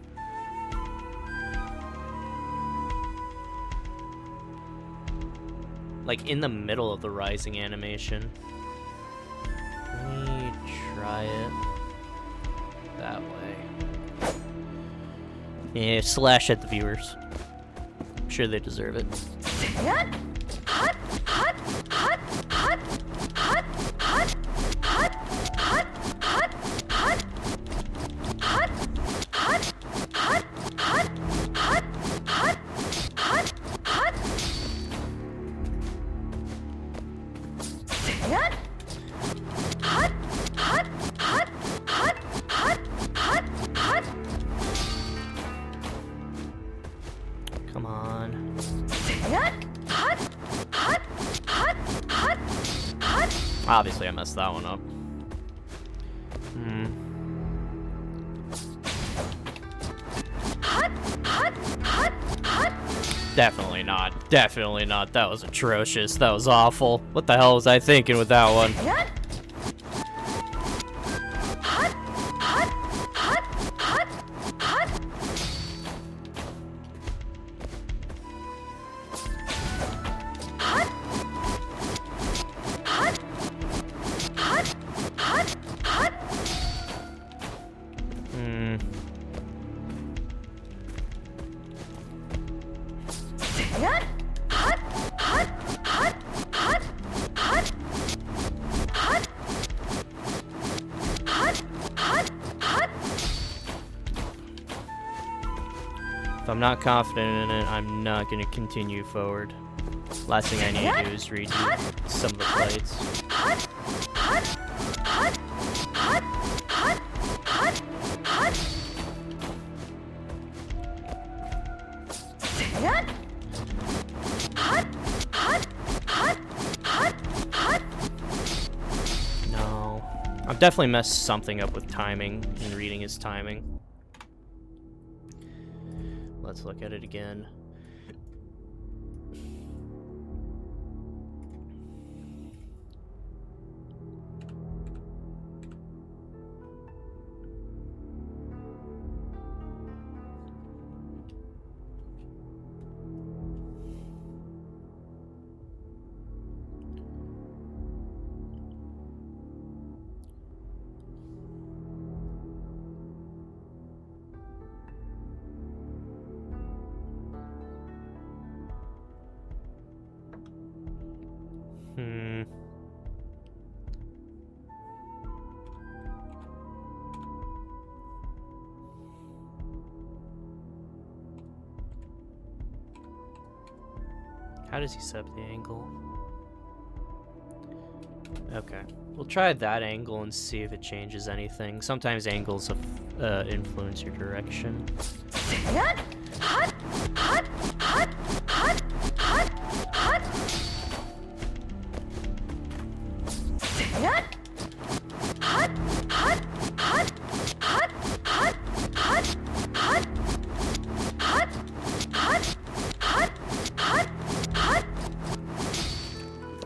Like in the middle of the rising animation. Let me try it that way. Yeah, slash at the viewers. I'm sure they deserve it. Come on. Obviously, I messed that one up. Definitely not. Definitely not. That was atrocious. That was awful. What the hell was I thinking with that one? If I'm not confident in it, I'm not going to continue forward. Last thing I need to do is redo some of the fights. No. I've definitely messed something up with timing and reading his timing. Let's look at it again. How does he set the angle? Okay, we'll try that angle and see if it changes anything. Sometimes angles influence your direction.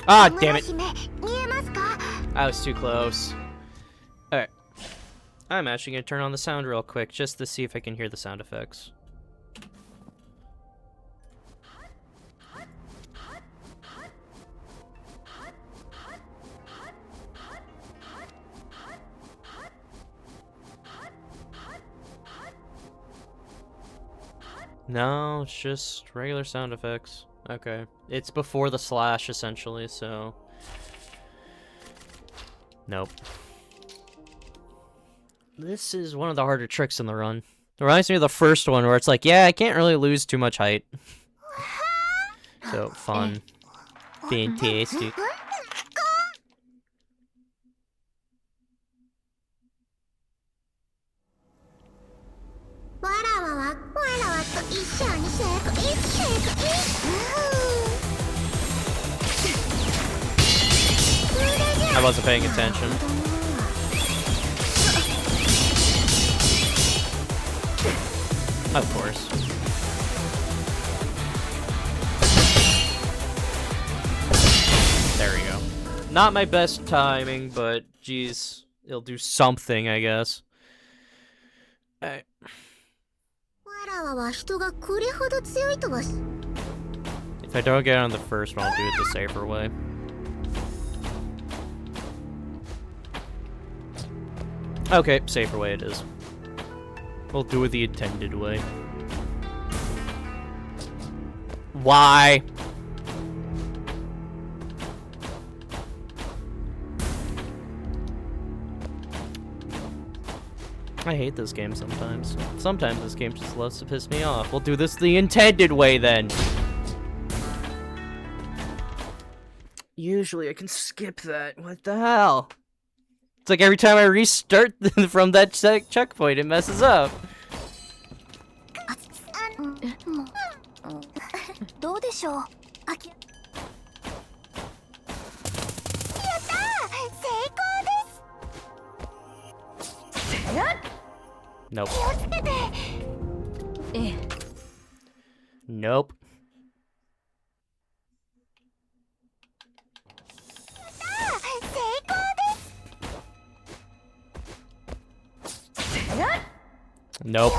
Ah, damn it. I was too close. Alright. I'm actually going to turn on the sound real quick just to see if I can hear the sound effects. No, it's just regular sound effects. Okay. It's before the slash, essentially, so... Nope. This is one of the harder tricks in the run. It reminds me of the first one, where it's like, yeah, I can't really lose too much height. So, fun. Fantastic. I wasn't paying attention. Of course. There we go. Not my best timing, but geez, it'll do something, I guess. Alright. If I don't get on the first one, I'll do it the safer way. Okay, safer way it is. We'll do it the intended way. Why? I hate this game sometimes. Sometimes this game just loves to piss me off. We'll do this the intended way then. Usually I can skip that. What the hell? It's like every time I restart from that checkpoint, it messes up. Nope. Nope. Nope.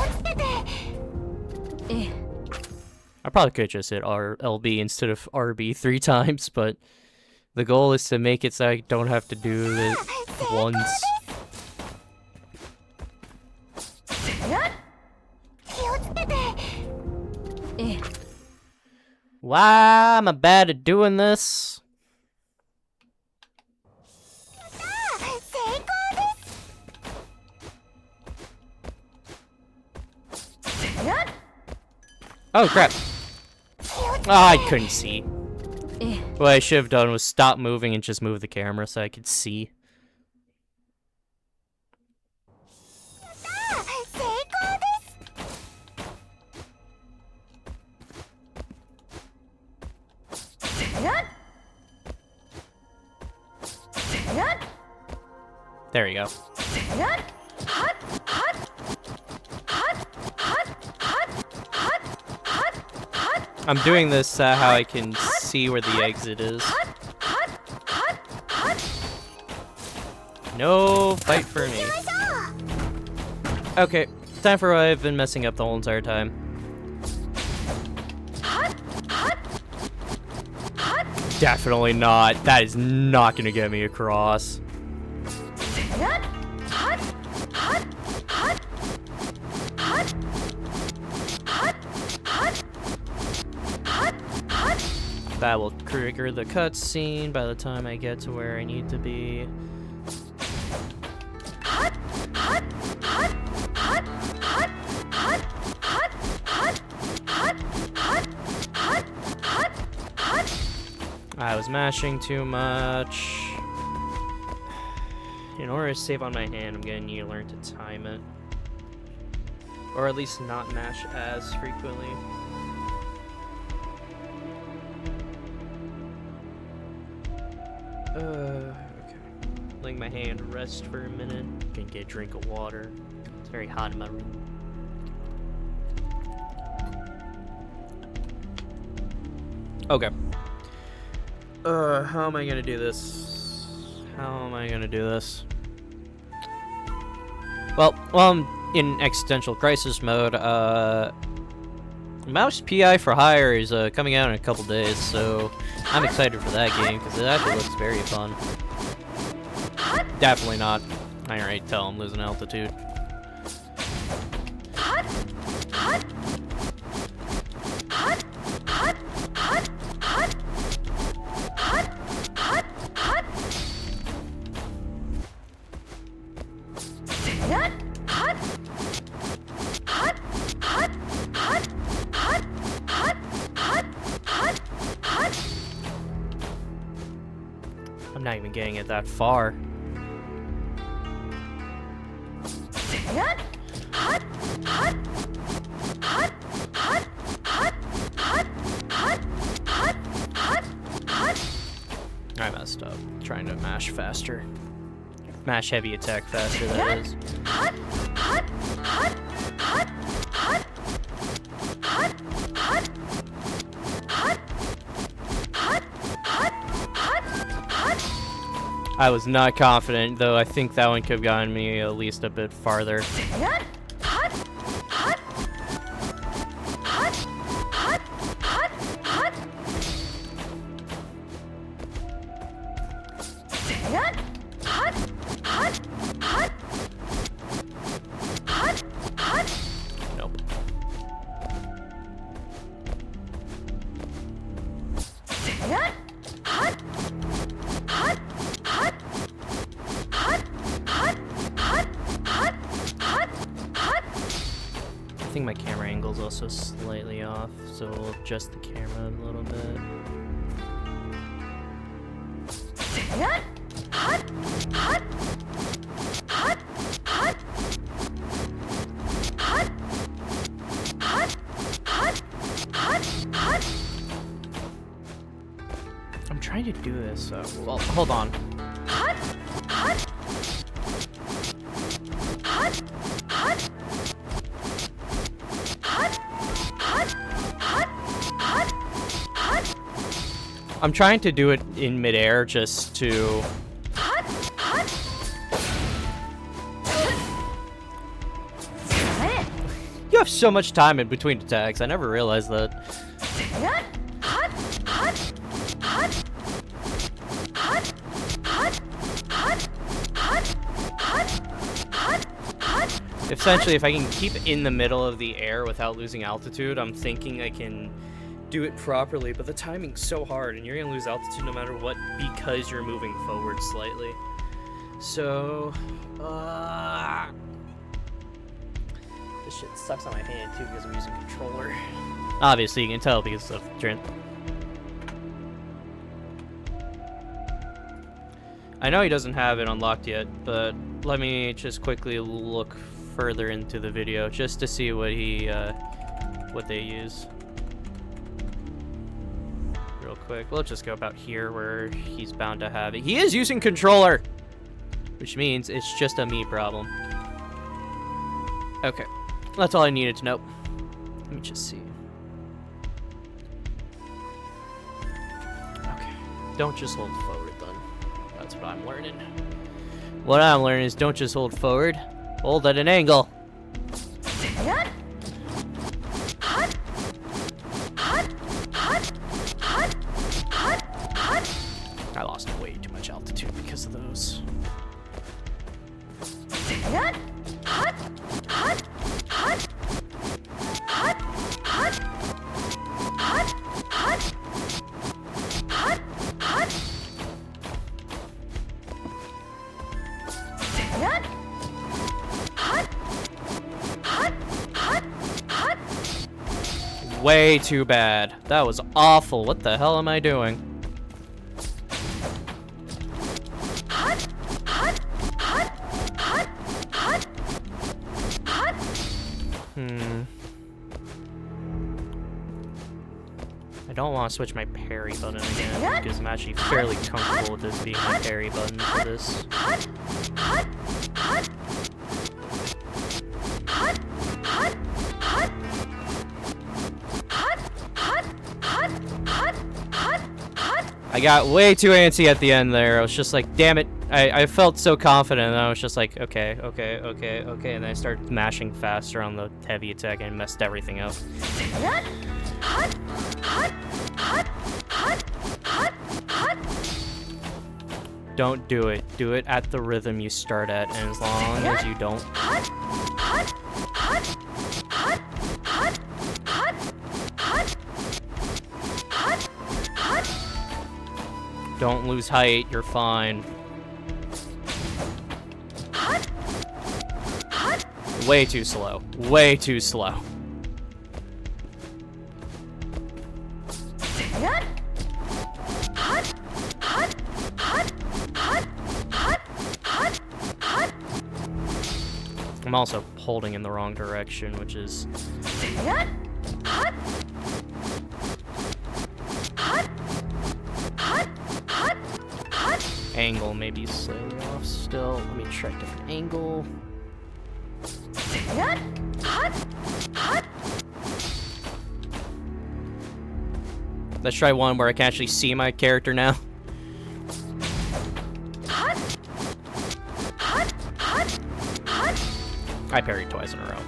I probably could just hit LB instead of RB 3 times, but the goal is to make it so I don't have to do it once. Why am I bad at doing this? Oh crap. Oh, I couldn't see. What I should have done was stop moving and just move the camera so I could see. There we go. I'm doing this how I can see where the exit is. No fight for me. Okay, time for what I've been messing up the whole entire time. Definitely not. That is not gonna get me across. That will trigger the cutscene by the time I get to where I need to be. I was mashing too much. In order to save on my hand, I'm gonna need to learn to time it. Or at least not mash as frequently. Okay. Letting my hand rest for a minute. Gonna get a drink of water. It's very hot in my room. Okay. How am I gonna do this? How am I gonna do this? Well, I'm in existential crisis mode. Mouse PI for Hire is coming out in a couple days, so I'm excited for that game because it actually looks very fun. Definitely not. I can already tell I'm losing altitude. I'm not even getting it that far. I messed up. Trying to mash faster. Mash heavy attack faster, that is. I was not confident, though I think that one could have gotten me at least a bit farther. Nope. I think my camera angle is also slightly off, so we'll adjust the camera a little bit. I'm trying to do this, so well, hold on. I'm trying to do it in midair just to... You have so much time in between attacks, I never realized that. Essentially, if I can keep in the middle of the air without losing altitude, I'm thinking I can do it properly, but the timing's so hard, and you're gonna lose altitude no matter what because you're moving forward slightly. So, this shit sucks on my hand too because I'm using a controller. Obviously, you can tell because of Trent. I know he doesn't have it unlocked yet, but let me just quickly look further into the video just to see what what they use. Real quick, we'll just go about here where he's bound to have it. He is using controller, which means it's just a me problem. Okay, that's all I needed to know. Let me just see. Okay, don't just hold forward then. That's what I'm learning. What I'm learning is don't just hold forward. Hold at an angle. I lost way too much altitude because of those. Way too bad. That was awful. What the hell am I doing? I don't want to switch my parry button again because I'm actually fairly comfortable with this being my parry button for this. I got way too antsy at the end there. I was just like, damn it. I felt so confident, and I was just like, okay. And then I started mashing faster on the heavy attack and messed everything up. Don't do it. Do it at the rhythm you start at, and as long as you don't... Don't lose height, you're fine. Way too slow. Way too slow. I'm also holding in the wrong direction, which is... Angle maybe slightly off still. Let me try a different angle. Let's try one where I can actually see my character now. I parried twice in a row.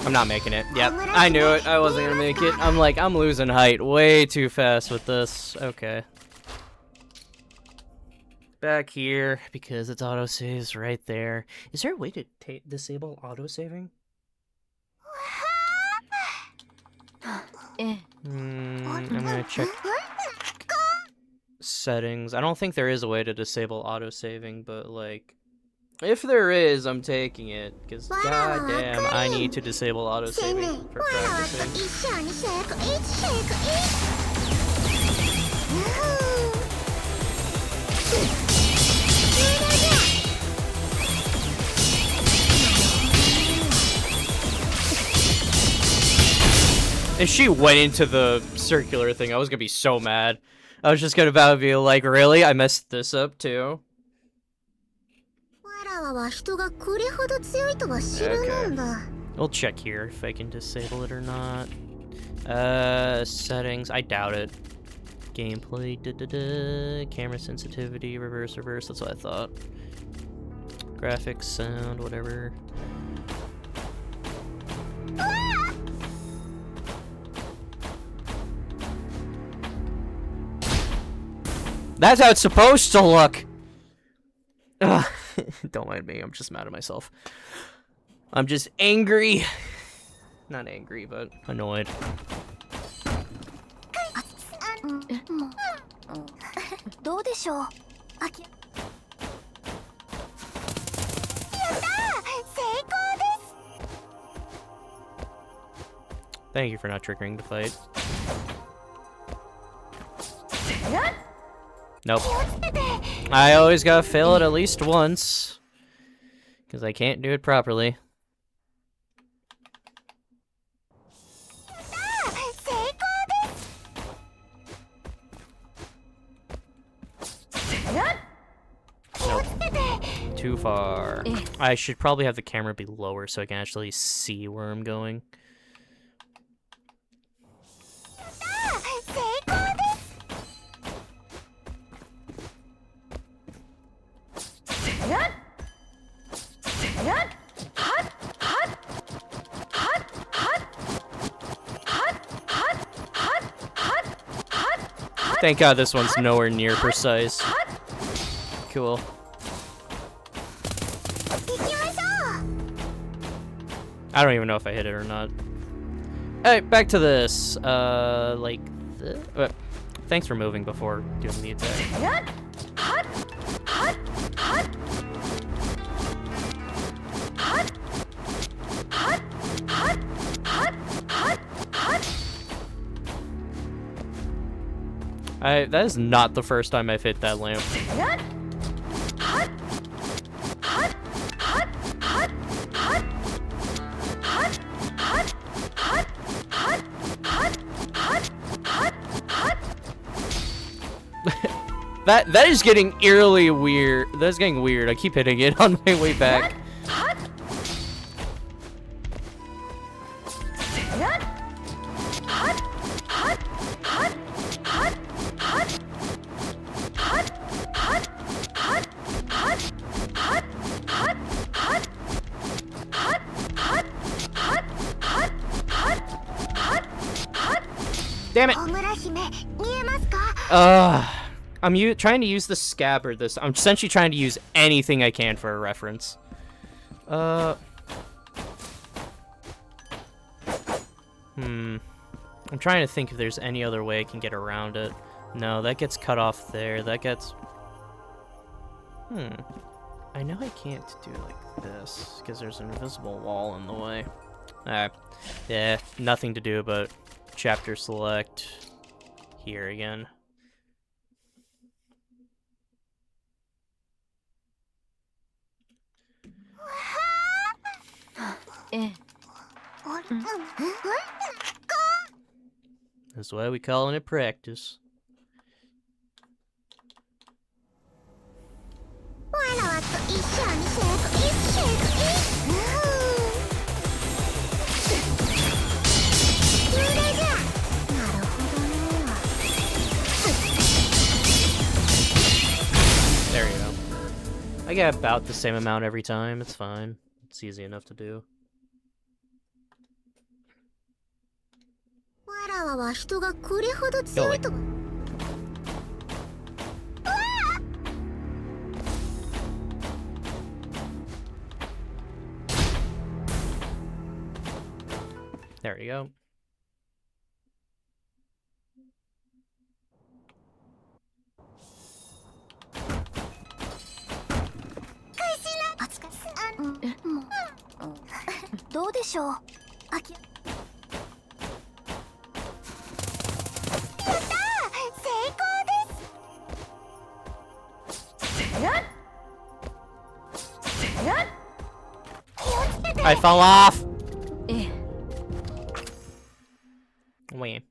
I'm not making it. Yep, I knew it. I wasn't gonna make it. I'm like, I'm losing height way too fast with this. Okay. Back here, because it's autosaves right there. Is there a way to disable autosaving? I'm gonna check settings. I don't think there is a way to disable autosaving, but like, if there is, I'm taking it, because goddamn, I need to disable autosaving for practicing. If she went into the circular thing, I was gonna be so mad. I was just gonna about to be like, really? I messed this up too? Okay. We'll check here if I can disable it or not. Settings, I doubt it. Gameplay, camera sensitivity, reverse, that's what I thought. Graphics, sound, whatever. That's how it's supposed to look! Ugh. Don't mind me, I'm just mad at myself. I'm just angry. Not angry, but annoyed. Thank you for not triggering the fight. Nope. I always gotta fail it at least once. Because I can't do it properly. Nope. Too far. I should probably have the camera be lower so I can actually see where I'm going. Thank God this one's nowhere near precise. Cool. I don't even know if I hit it or not. Alright, back to this. Like this. Thanks for moving before doing the attack. That is not the first time I've hit that lamp. That is getting eerily weird. That's getting weird. I keep hitting it on my way back. Damn it! I'm trying to use the scabbard this. I'm essentially trying to use anything I can for a reference. I'm trying to think if there's any other way I can get around it. No, that gets cut off there. That gets... I know I can't do like this, because there's an invisible wall in the way. Alright. Yeah, nothing to do but chapter select here again. That's why we calling it practice. There you go. I get about the same amount every time. It's fine. It's easy enough to do. Go away. There you go. I fell off. Wait.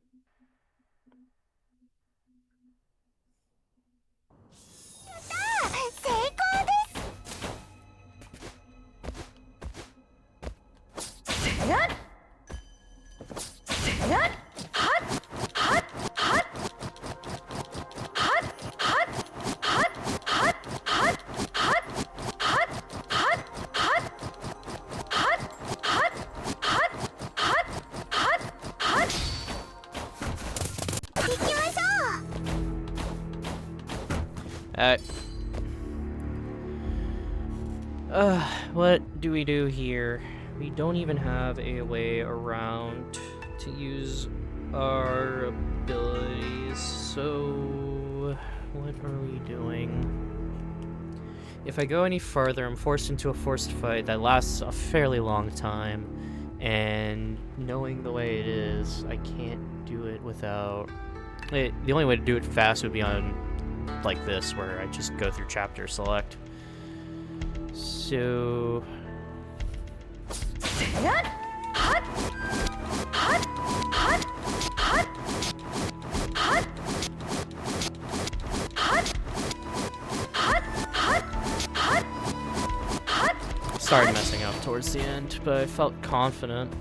What do we do here? We don't even have a way around to use our abilities, so what are we doing? If I go any farther, I'm forced into a forced fight that lasts a fairly long time, and knowing the way it is, I can't do it without... The only way to do it fast would be on, like this, where I just go through chapter select. So... started messing up towards the end, but I felt confident.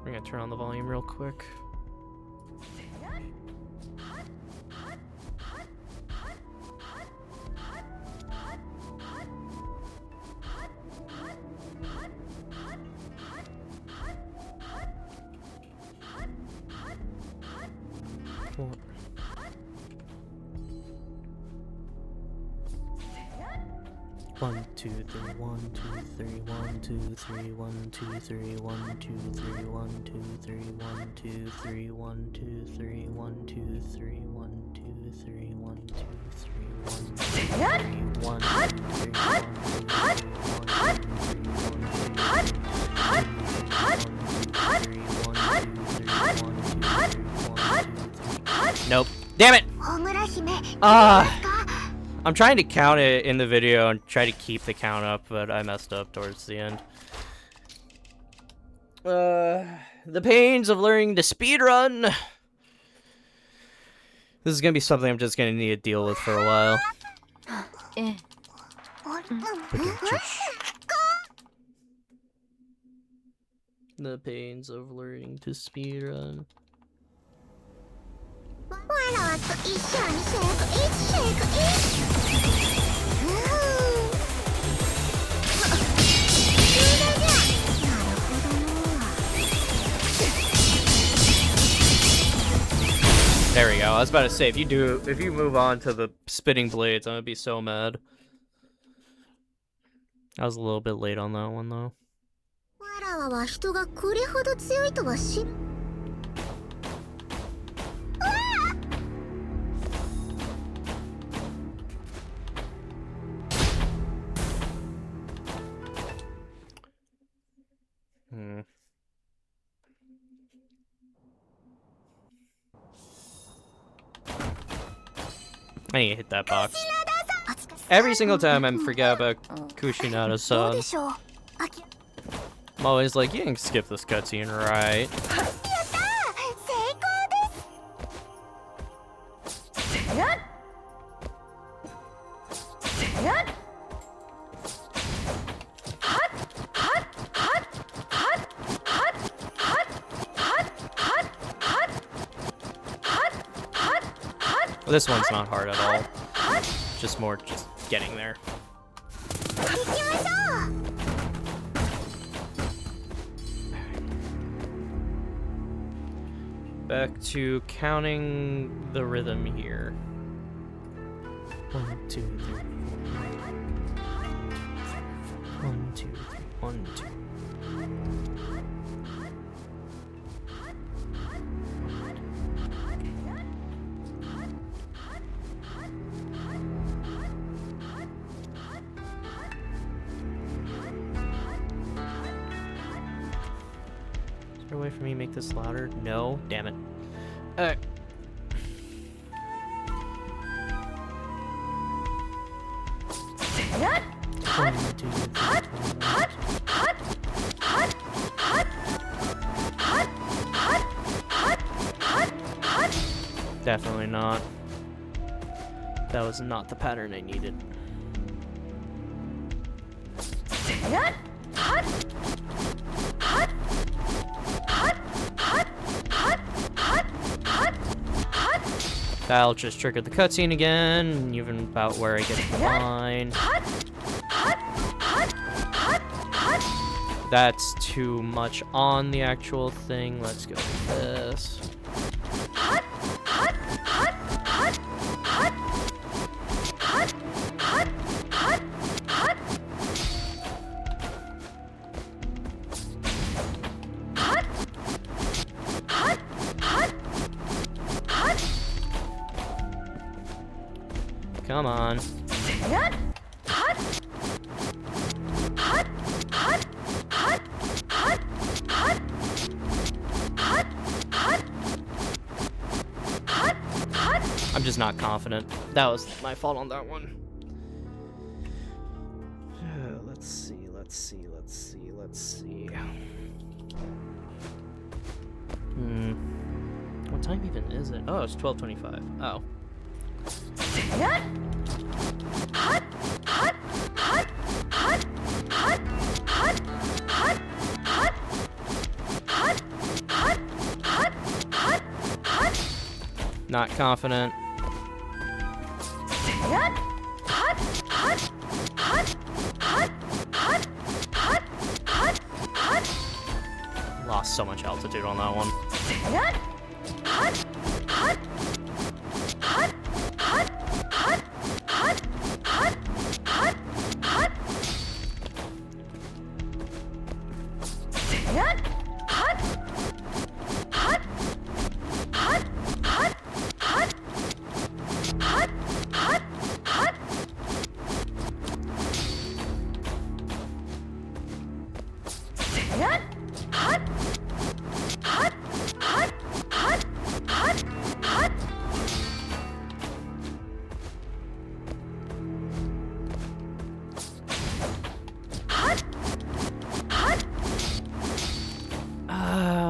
We're gonna turn on the volume real quick. Cool. One, two, three, 1, 2, 3, 1, 2, 3, 1, 2, 3, 1, 2, 3, 1, 2, 3, 1, 2, 3, 1, 2, 3, 1, 2, 3, 1, 2, 3, 1, 2, 3, 1, 2, 3, 1, 2, 3, nope. Damn it! I'm trying to count it in the video and try to keep the count up, but I messed up towards the end. The pains of learning to speedrun. This is gonna be something I'm just gonna need to deal with for a while. The pains of learning to speedrun. There we go. I was about to say, if you move on to the spinning blades, I'm gonna be so mad. I was a little bit late on that one though. I need to hit that box. Every single time I forget about Kushinada-san. I'm always like, you can skip this cutscene, right? Well, this one's not hard at all. Just more just getting there. Back to counting the rhythm here. 1, 2, 3, 1, 2, 3, 1, 2. Is there a way for me to make this louder? No? Damn it. Alright. Definitely not. That was not the pattern I needed. That'll just trigger the cutscene again, even about where I get to the line. That's too much on the actual thing. Let's go with this. Come on. I'm just not confident. That was my fault on that one. Let's see. What time even is it? Oh, it's 12:25. Oh. Not confident. Lost so much altitude on that one.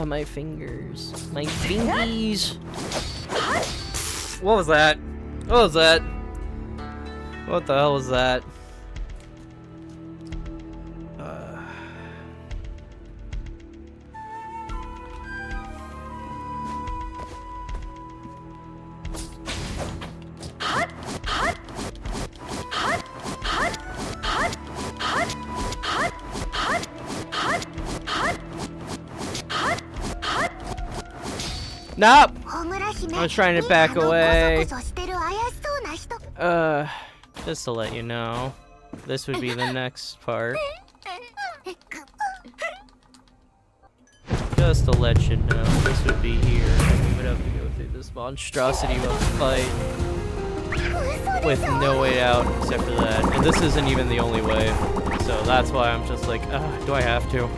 My fingers. My fingies. What was that? What was that? What the hell was that? Nope! I was trying to back away. Just to let you know, this would be the next part. Just to let you know, this would be here. We would have to go through this monstrosity of a fight with no way out except for that. And this isn't even the only way. So that's why I'm just like, do I have to?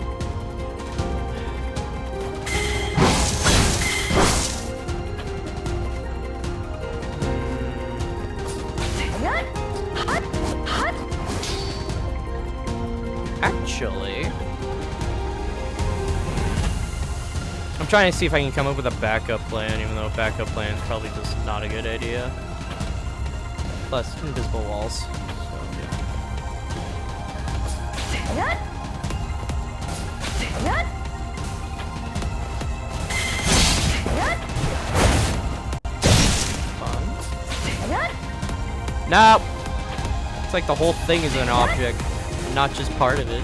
Actually, I'm trying to see if I can come up with a backup plan, even though a backup plan is probably just not a good idea. Plus, invisible walls. So, yeah. Fun. Nope. It's like the whole thing is an object. Not just part of it.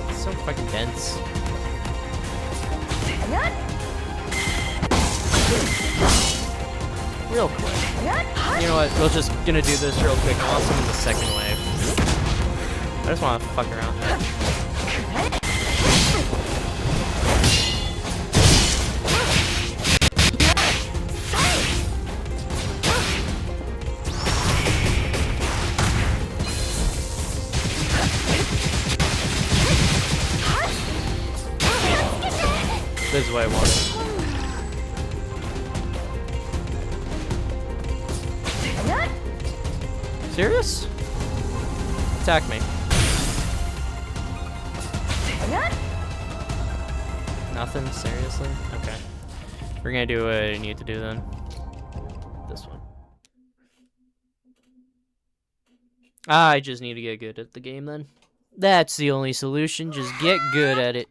It's so fucking dense. Real quick. You know what? We're just gonna do this real quick. I'll summon the second wave. I just wanna fuck around. This is what I wanted. Serious? Attack me. Nothing? Seriously? Okay. We're gonna do what I need to do then. This one. I just need to get good at the game then. That's the only solution. Just get good at it.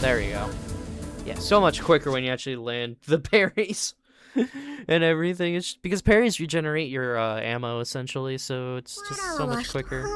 There you go. Yeah, so much quicker when you actually land the parries and everything. It's because parries regenerate your ammo essentially, so it's just so much quicker.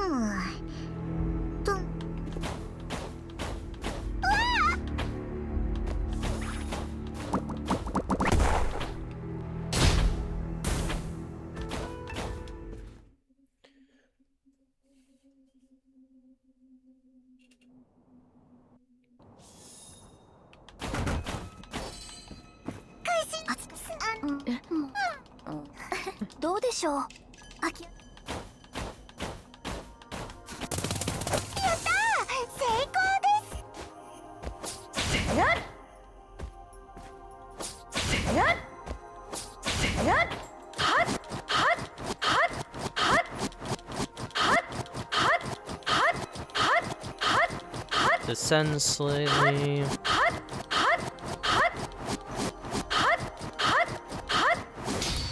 Descend slightly.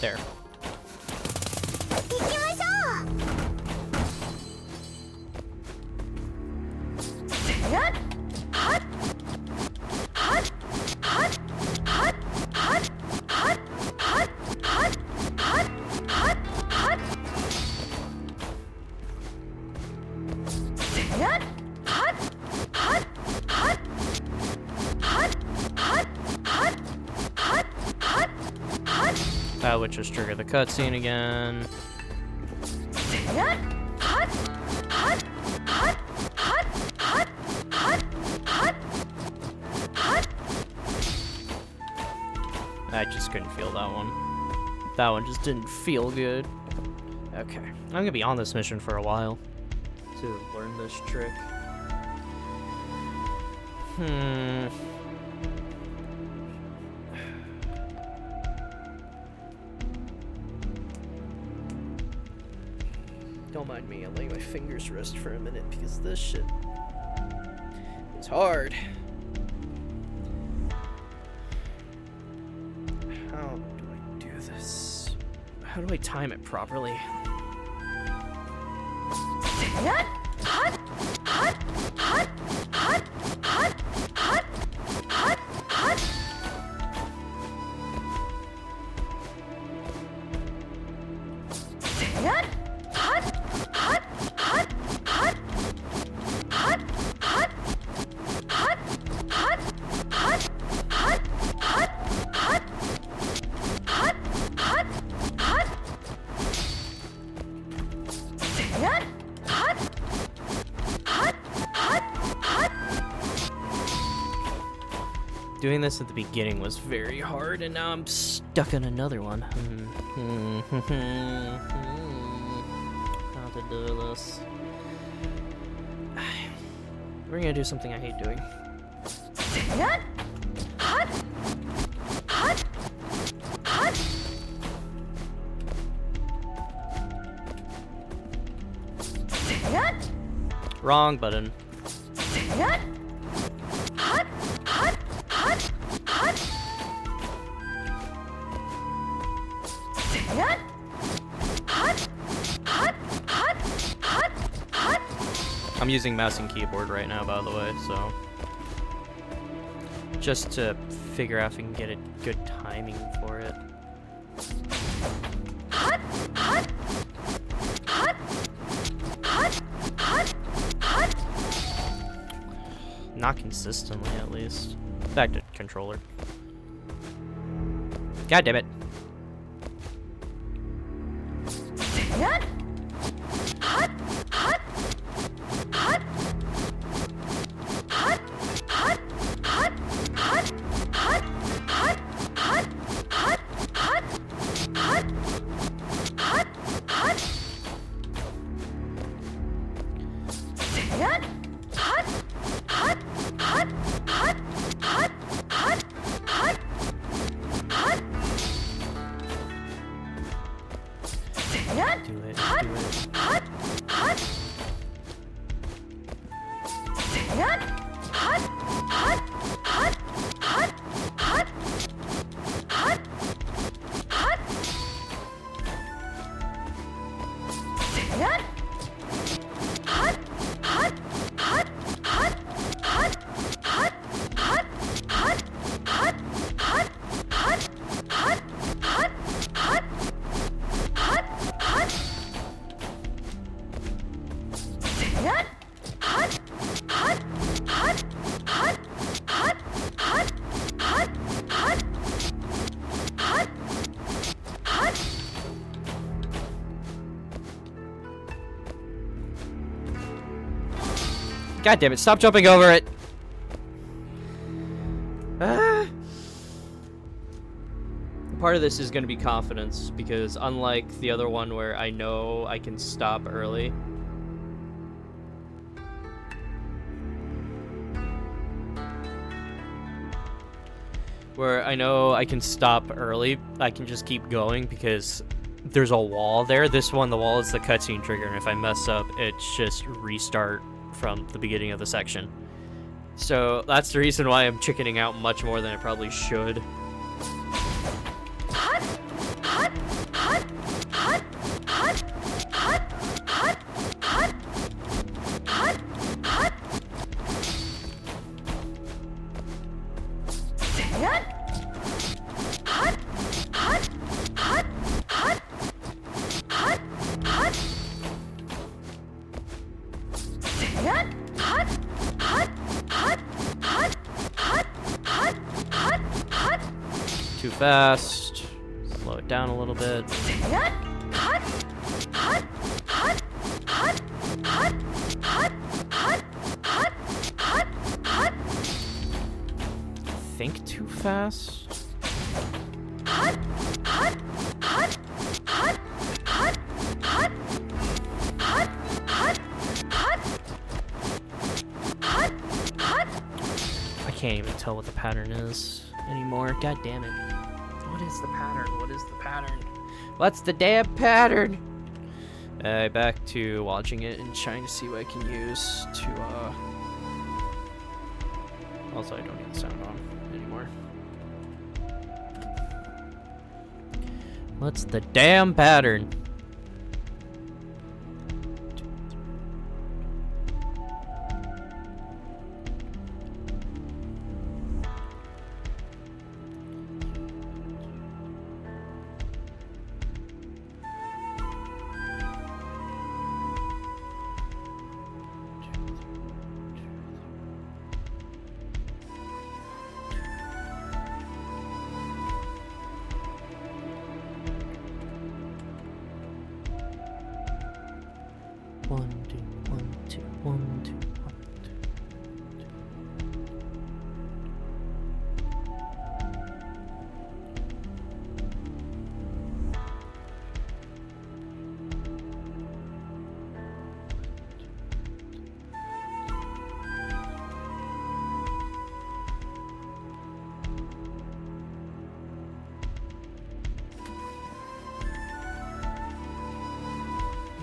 There. Which just trigger the cutscene again. I just couldn't feel that one. That one just didn't feel good. Okay, I'm gonna be on this mission for a while to learn this trick. Don't mind me, I'm letting my fingers rest for a minute because this shit is hard. How do I do this? How do I time it properly? Doing this at the beginning was very hard, and now I'm stuck in another one. How to do this? We're gonna do something I hate doing. Wrong button. I'm using mouse and keyboard right now, by the way, so just to figure out if we can get a good timing for it. Not consistently, at least. Back to controller. God damn it. God damn it, stop jumping over it! Part of this is going to be confidence, because unlike the other one where I know I can stop early, I can just keep going because there's a wall there. This one, the wall is the cutscene trigger, and if I mess up, it's just restart from the beginning of the section. So that's the reason why I'm chickening out much more than I probably should. Too fast. Slow it down a little bit. Think too fast. I can't even tell what the pattern is anymore. God damn it. What is the pattern? What is the pattern? What's the damn pattern? Back to watching it and trying to see what I can use to, Also, I don't need the sound on anymore. What's the damn pattern?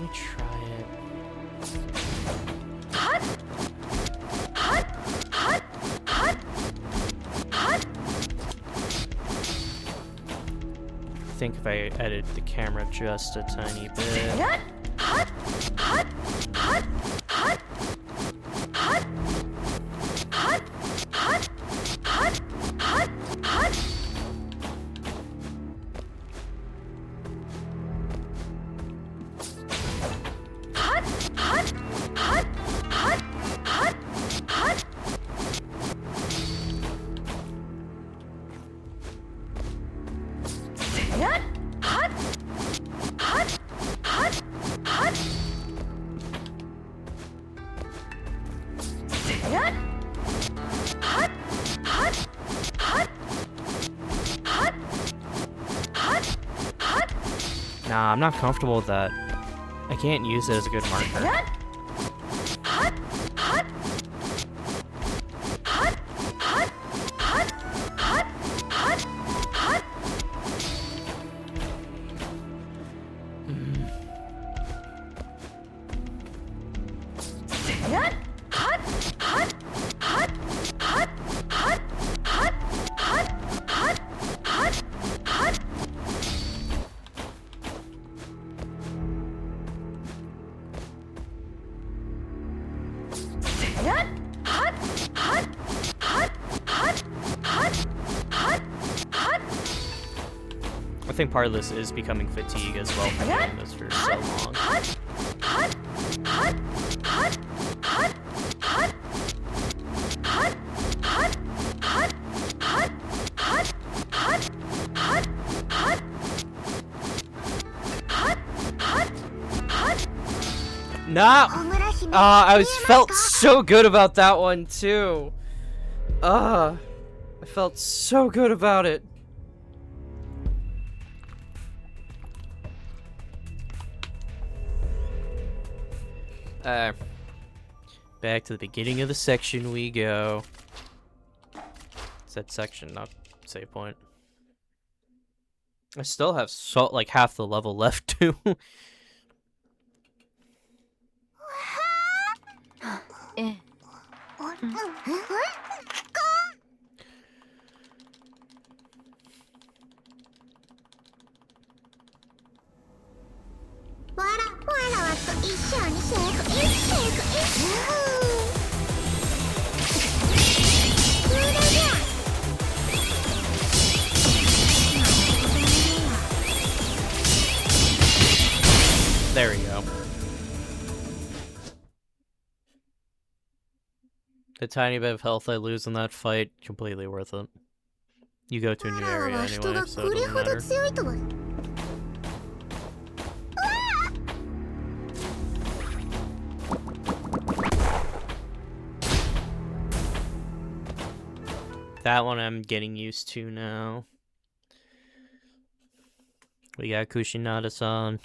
Let me try it. I think if I edit the camera just a tiny bit. Nah, I'm not comfortable with that. I can't use it as a good marker. I think part of this is becoming fatigue as well for doing this for so long. No! Homura I felt so good about that one too. I felt so good about it. Back to the beginning of the section we go. It's that section, not save point. I still have like half the level left too. There we go. The tiny bit of health I lose in that fight, completely worth it. You go to a new area anyway, so it doesn't matter. That one I'm getting used to now. We got Kushinada-san.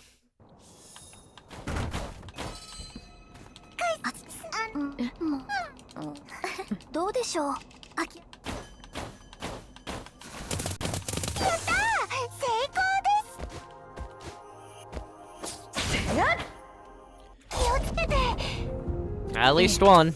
At least one.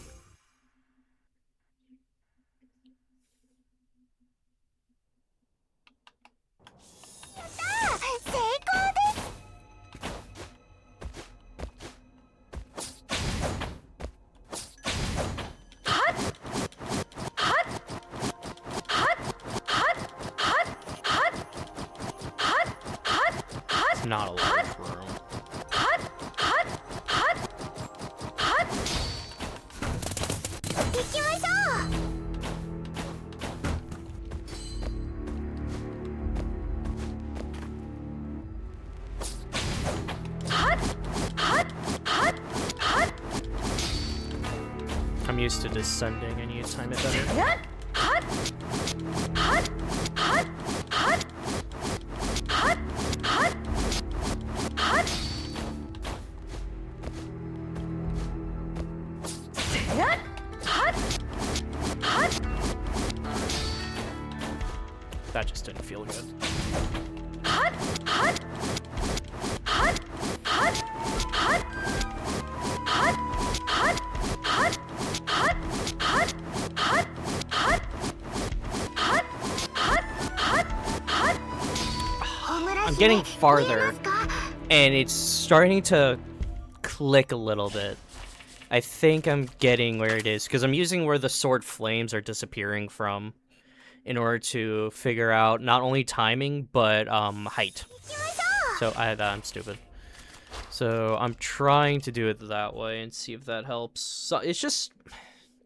Not a lot of room. I'm used to descending. I need to time it better. That just didn't feel good. I'm getting farther, and it's starting to click a little bit. I think I'm getting where it is, because I'm using where the sword flames are disappearing from in order to figure out not only timing, but height. So I'm stupid. So I'm trying to do it that way and see if that helps. So it's just,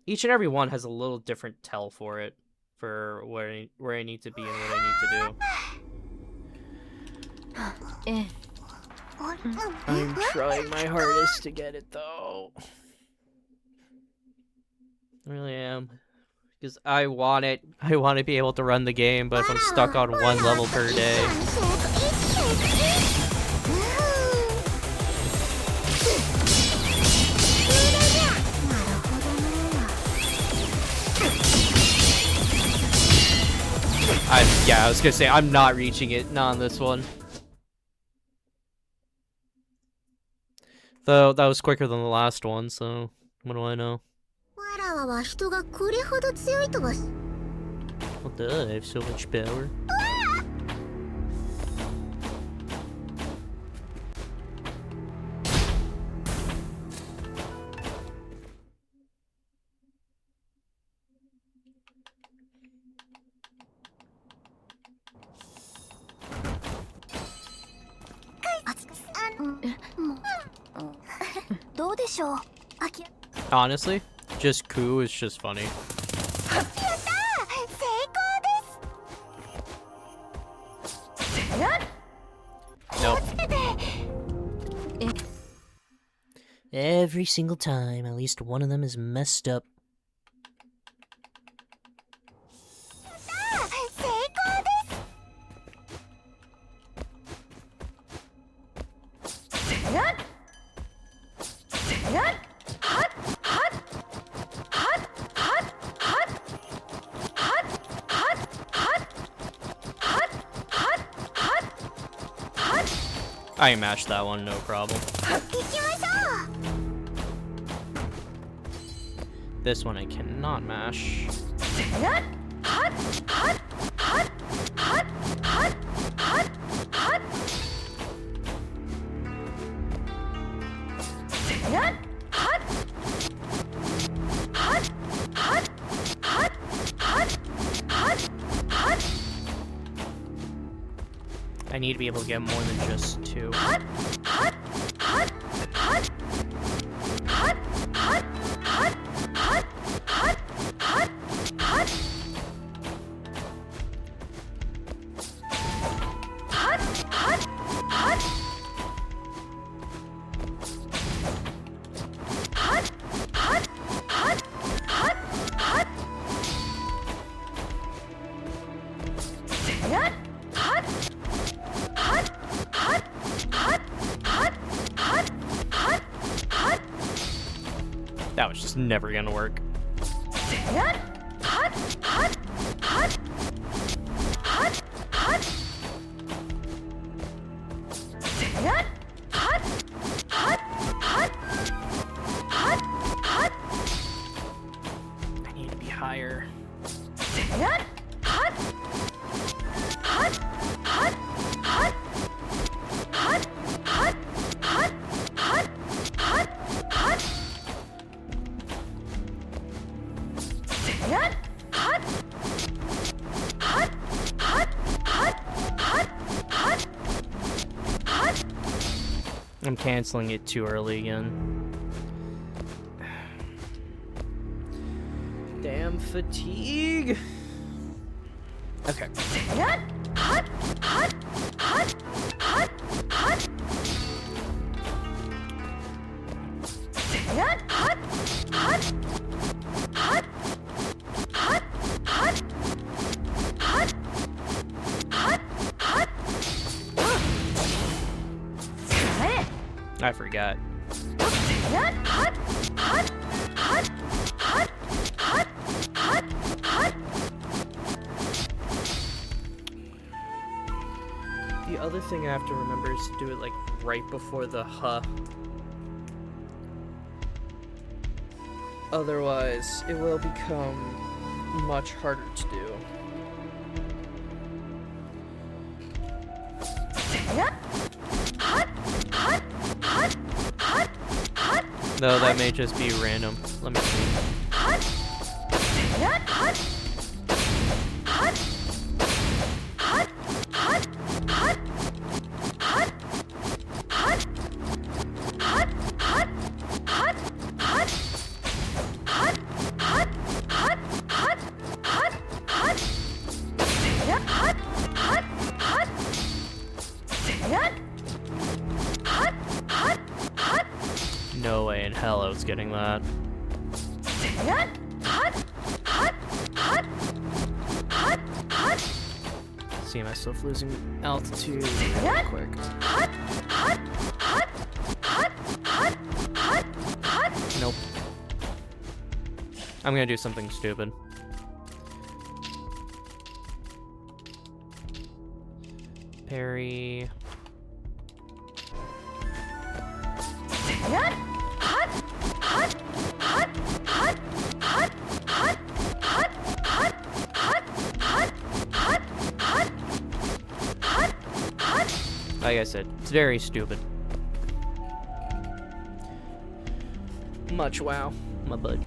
each and every one has a little different tell for it, for where I need to be and what I need to do. I'm trying my hardest to get it though. I really am. Because I want it. I want to be able to run the game, but if I'm stuck on one level per day. Yeah, I was gonna say, I'm not reaching it, not on this one. Though, that was quicker than the last one, so what do I know? Well, duh, I have so much power. Honestly, just Ku is just funny. Nope. every single time, at least one of them is messed up. I mashed that one, no problem. This one I cannot mash. I need to be able to get more than just two. That was just never gonna work. I need to be higher. I'm canceling it too early again. Damn fatigue. Okay. I forgot. The other thing I have to remember is to do it like right before the huh. Otherwise, it will become much harder to do. No, that may just be random. Let me see. No way in hell I was getting that. See myself losing altitude real quick. Nope. I'm gonna do something stupid. Parry. Like I said, it's very stupid. Much wow, my bud.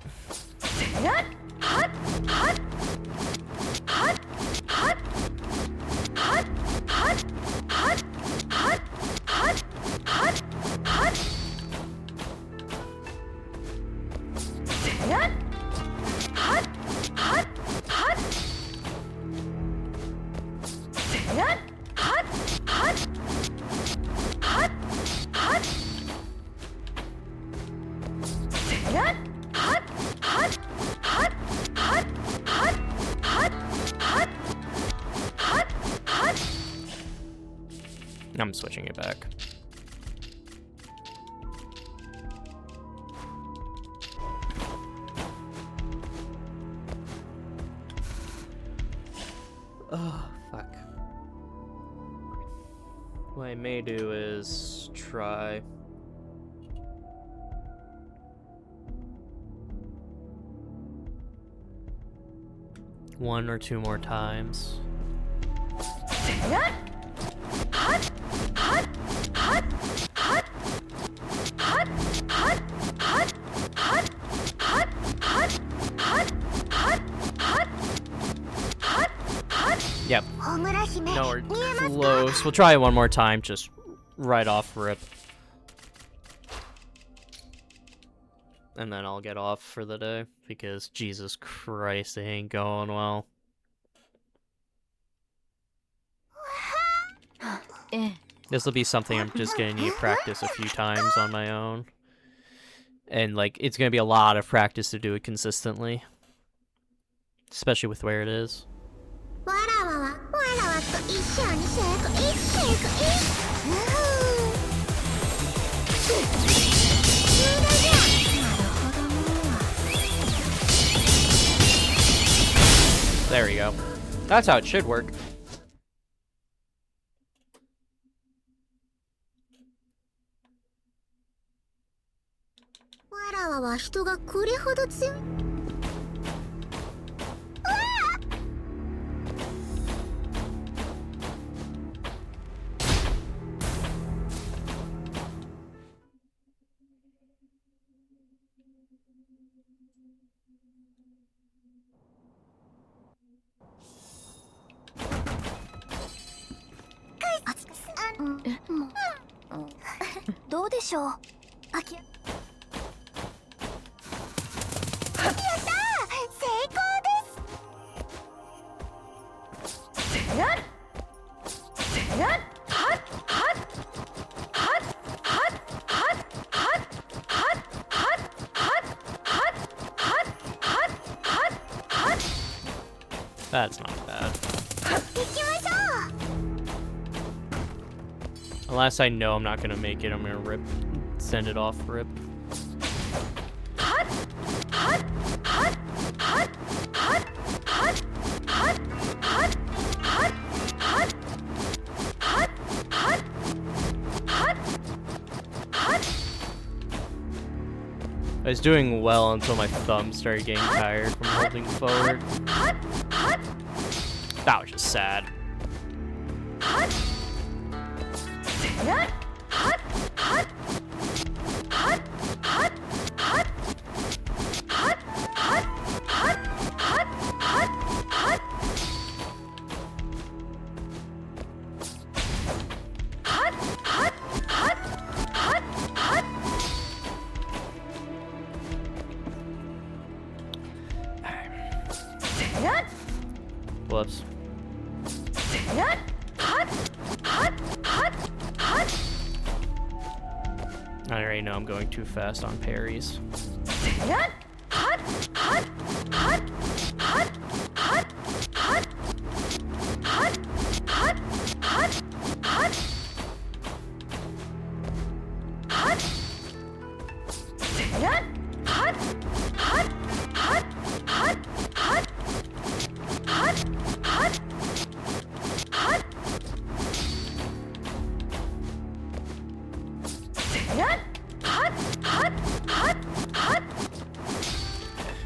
I'm switching it back. Oh, fuck. What I may do is try... one or two more times. Yep. No, we're close. We'll try it one more time, just right off rip. And then I'll get off for the day, because Jesus Christ, it ain't going well. This will be something I'm just gonna need to practice a few times on my own. And, like, it's gonna be a lot of practice to do it consistently. Especially with where it is. There we go. That's how it should work. That's not bad. Unless I know I'm not gonna make it, I'm gonna send it off rip. I was doing well until my thumb started getting tired from holding forward. That was just sad. Whoops. I already know I'm going too fast on parries.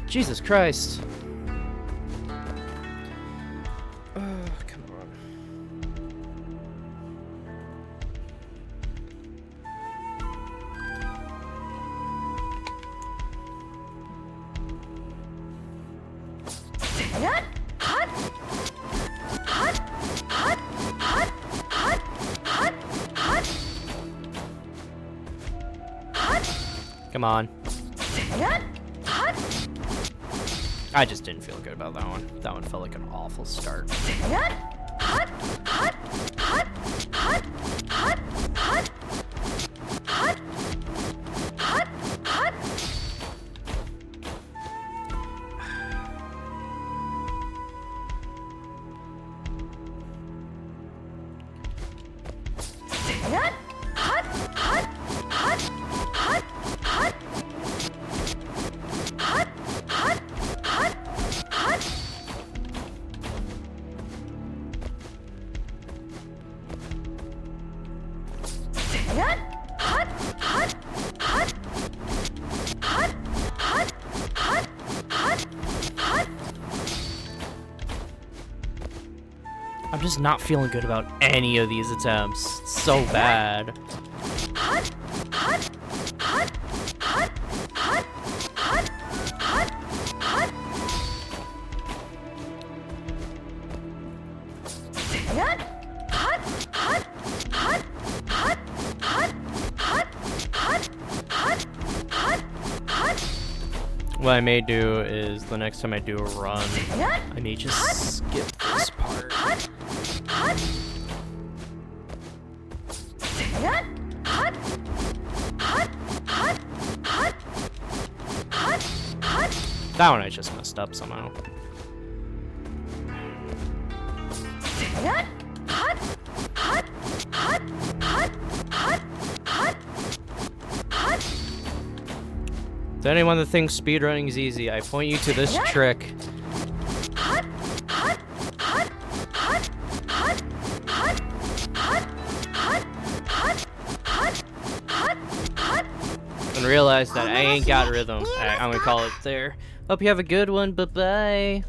Jesus Christ. Oh, come on. Come on. I just didn't feel good about that one. That one felt like an awful start. I'm just not feeling good about any of these attempts. It's so bad. What I may do is the next time I do a run, I may just skip this part. That one I just messed up somehow. To anyone that thinks speedrunning is easy, I point you to this trick. And realize that I ain't got rhythm. Alright, I'm gonna call it there. Hope you have a good one. Bye-bye.